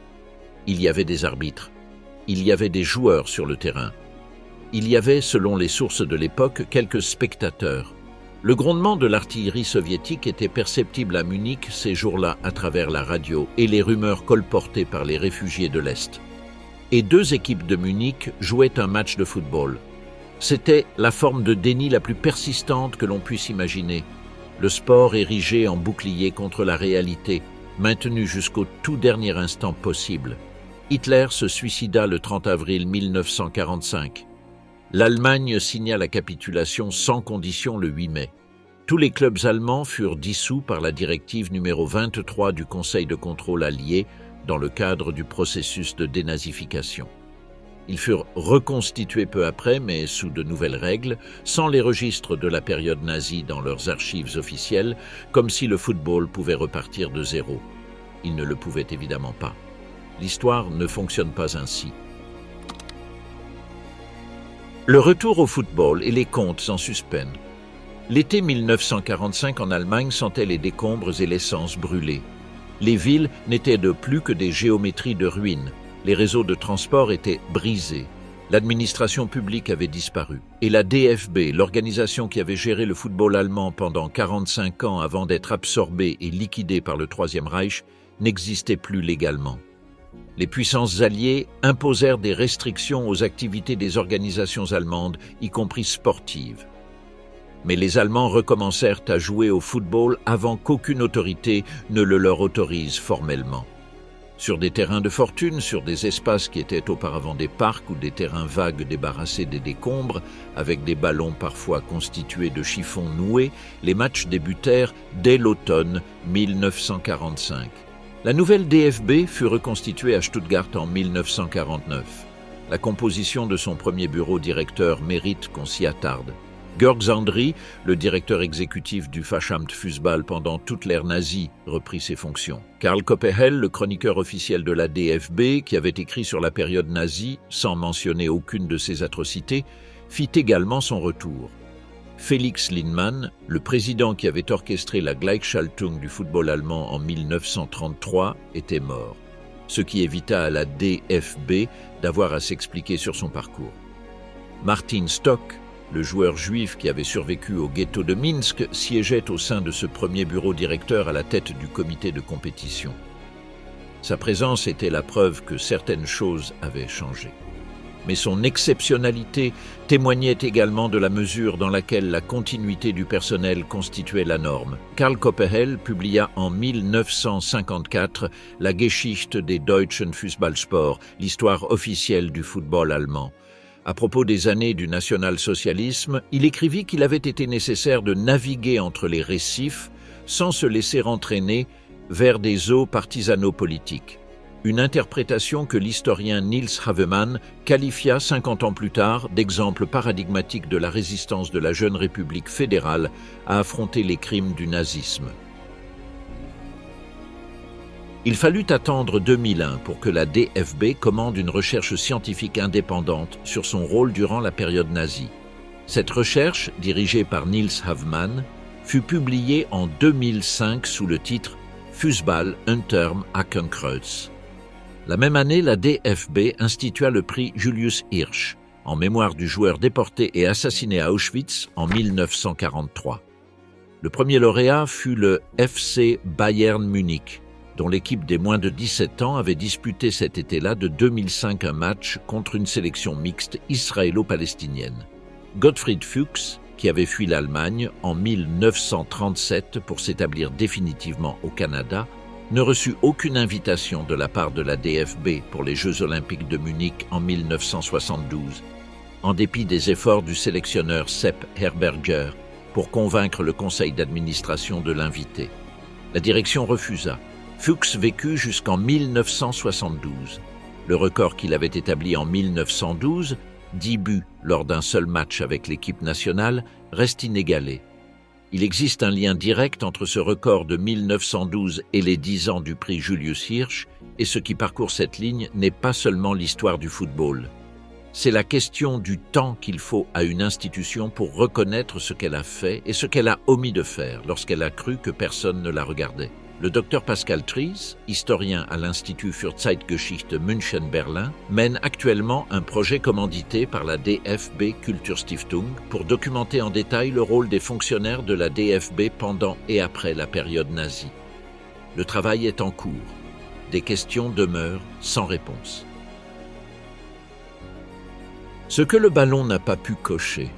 [SPEAKER 1] Il y avait des arbitres. Il y avait des joueurs sur le terrain. Il y avait, selon les sources de l'époque, quelques spectateurs. Le grondement de l'artillerie soviétique était perceptible à Munich ces jours-là à travers la radio et les rumeurs colportées par les réfugiés de l'Est. Et 2 équipes de Munich jouaient un match de football. C'était la forme de déni la plus persistante que l'on puisse imaginer. Le sport érigé en bouclier contre la réalité, maintenu jusqu'au tout dernier instant possible. Hitler se suicida le 30 avril 1945. L'Allemagne signa la capitulation sans condition le 8 mai. Tous les clubs allemands furent dissous par la directive numéro 23 du Conseil de contrôle allié dans le cadre du processus de dénazification. Ils furent reconstitués peu après, mais sous de nouvelles règles, sans les registres de la période nazie dans leurs archives officielles, comme si le football pouvait repartir de zéro. Il ne le pouvait évidemment pas. L'histoire ne fonctionne pas ainsi. Le retour au football et les comptes en suspens. L'été 1945 en Allemagne sentait les décombres et l'essence brûlée. Les villes n'étaient de plus que des géométries de ruines. Les réseaux de transport étaient brisés. L'administration publique avait disparu. Et la DFB, l'organisation qui avait géré le football allemand pendant 45 ans avant d'être absorbée et liquidée par le Troisième Reich, n'existait plus légalement. Les puissances alliées imposèrent des restrictions aux activités des organisations allemandes, y compris sportives. Mais les Allemands recommencèrent à jouer au football avant qu'aucune autorité ne le leur autorise formellement. Sur des terrains de fortune, sur des espaces qui étaient auparavant des parcs ou des terrains vagues débarrassés des décombres, avec des ballons parfois constitués de chiffons noués, les matchs débutèrent dès l'automne 1945. La nouvelle DFB fut reconstituée à Stuttgart en 1949. La composition de son premier bureau directeur mérite qu'on s'y attarde. Georg Zandri, le directeur exécutif du Fachamt Fußball pendant toute l'ère nazie, reprit ses fonctions. Karl Koppehel, le chroniqueur officiel de la DFB, qui avait écrit sur la période nazie, sans mentionner aucune de ses atrocités, fit également son retour. Felix Lindemann, le président qui avait orchestré la Gleichschaltung du football allemand en 1933, était mort, ce qui évita à la DFB d'avoir à s'expliquer sur son parcours. Martin Stock, le joueur juif qui avait survécu au ghetto de Minsk, siégeait au sein de ce premier bureau directeur à la tête du comité de compétition. Sa présence était la preuve que certaines choses avaient changé. Mais son exceptionnalité témoignait également de la mesure dans laquelle la continuité du personnel constituait la norme. Karl Koppehel publia en 1954 la Geschichte des deutschen Fußballsport, l'histoire officielle du football allemand. À propos des années du national-socialisme, il écrivit qu'il avait été nécessaire de naviguer entre les récifs sans se laisser entraîner vers des eaux partisano-politiques. Une interprétation que l'historien Niels Havemann qualifia 50 ans plus tard d'exemple paradigmatique de la résistance de la jeune République fédérale à affronter les crimes du nazisme. Il fallut attendre 2001 pour que la DFB commande une recherche scientifique indépendante sur son rôle durant la période nazie. Cette recherche, dirigée par Niels Havemann, fut publiée en 2005 sous le titre « Fußball unterm Hakenkreuz ». La même année, la DFB institua le prix Julius Hirsch, en mémoire du joueur déporté et assassiné à Auschwitz en 1943. Le premier lauréat fut le FC Bayern Munich, dont l'équipe des moins de 17 ans avait disputé cet été-là de 2005 un match contre une sélection mixte israélo-palestinienne. Gottfried Fuchs, qui avait fui l'Allemagne en 1937 pour s'établir définitivement au Canada, ne reçut aucune invitation de la part de la DFB pour les Jeux olympiques de Munich en 1972, en dépit des efforts du sélectionneur Sepp Herberger pour convaincre le conseil d'administration de l'inviter. La direction refusa. Fuchs vécut jusqu'en 1972. Le record qu'il avait établi en 1912, 10 buts lors d'un seul match avec l'équipe nationale, reste inégalé. Il existe un lien direct entre ce record de 1912 et les 10 ans du prix Julius Hirsch, et ce qui parcourt cette ligne n'est pas seulement l'histoire du football. C'est la question du temps qu'il faut à une institution pour reconnaître ce qu'elle a fait et ce qu'elle a omis de faire lorsqu'elle a cru que personne ne la regardait. Le docteur Pascal Tries, historien à l'Institut für Zeitgeschichte München-Berlin, mène actuellement un projet commandité par la DFB Kulturstiftung pour documenter en détail le rôle des fonctionnaires de la DFB pendant et après la période nazie. Le travail est en cours. Des questions demeurent sans réponse. Ce que le ballon n'a pas pu cocher.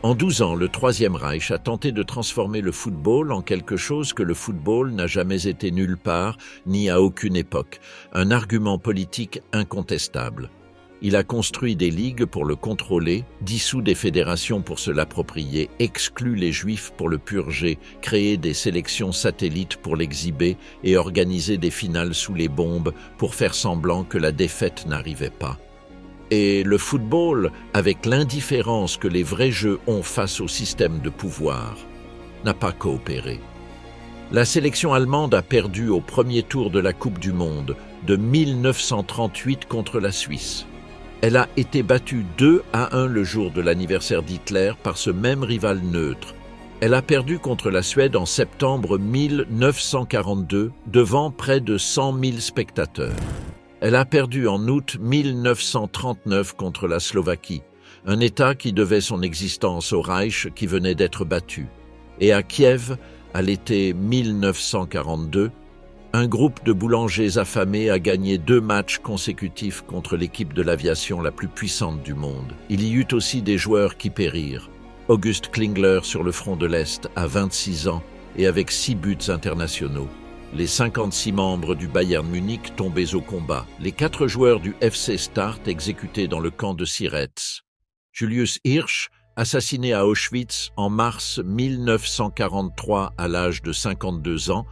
[SPEAKER 1] En 12 ans, le Troisième Reich a tenté de transformer le football en quelque chose que le football n'a jamais été nulle part, ni à aucune époque, un argument politique incontestable. Il a construit des ligues pour le contrôler, dissout des fédérations pour se l'approprier, exclu les Juifs pour le purger, créé des sélections satellites pour l'exhiber et organisé des finales sous les bombes pour faire semblant que la défaite n'arrivait pas. Et le football, avec l'indifférence que les vrais jeux ont face au système de pouvoir, n'a pas coopéré. La sélection allemande a perdu au premier tour de la Coupe du Monde de 1938 contre la Suisse. Elle a été battue 2-1 le jour de l'anniversaire d'Hitler par ce même rival neutre. Elle a perdu contre la Suède en septembre 1942 devant près de 100 000 spectateurs. Elle a perdu en août 1939 contre la Slovaquie, un État qui devait son existence au Reich qui venait d'être battu. Et à Kiev, à l'été 1942, un groupe de boulangers affamés a gagné 2 matchs consécutifs contre l'équipe de l'aviation la plus puissante du monde. Il y eut aussi des joueurs qui périrent. August Klingler sur le front de l'Est à 26 ans et avec 6 buts internationaux. Les 56 membres du Bayern Munich tombés au combat, les 4 joueurs du FC Start exécutés dans le camp de Sieretz. Julius Hirsch, assassiné à Auschwitz en mars 1943 à l'âge de 52 ans,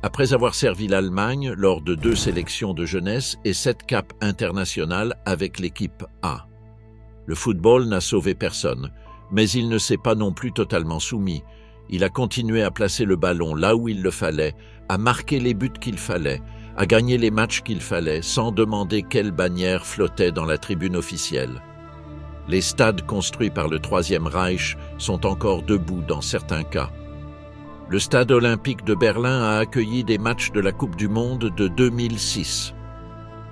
[SPEAKER 1] après avoir servi l'Allemagne lors de 2 sélections de jeunesse et 7 capes internationales avec l'équipe A. Le football n'a sauvé personne, mais il ne s'est pas non plus totalement soumis. Il a continué à placer le ballon là où il le fallait, à marquer les buts qu'il fallait, à gagner les matchs qu'il fallait, sans demander quelle bannière flottait dans la tribune officielle. Les stades construits par le Troisième Reich sont encore debout dans certains cas. Le stade olympique de Berlin a accueilli des matchs de la Coupe du Monde de 2006.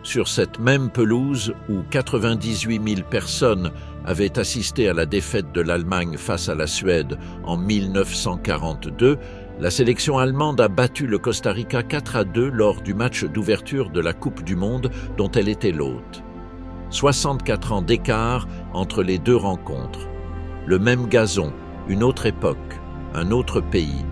[SPEAKER 1] Sur cette même pelouse où 98 000 personnes avaient assisté à la défaite de l'Allemagne face à la Suède en 1942, la sélection allemande a battu le Costa Rica 4-2 lors du match d'ouverture de la Coupe du Monde dont elle était l'hôte. 64 ans d'écart entre les 2 rencontres. Le même gazon, une autre époque, un autre pays,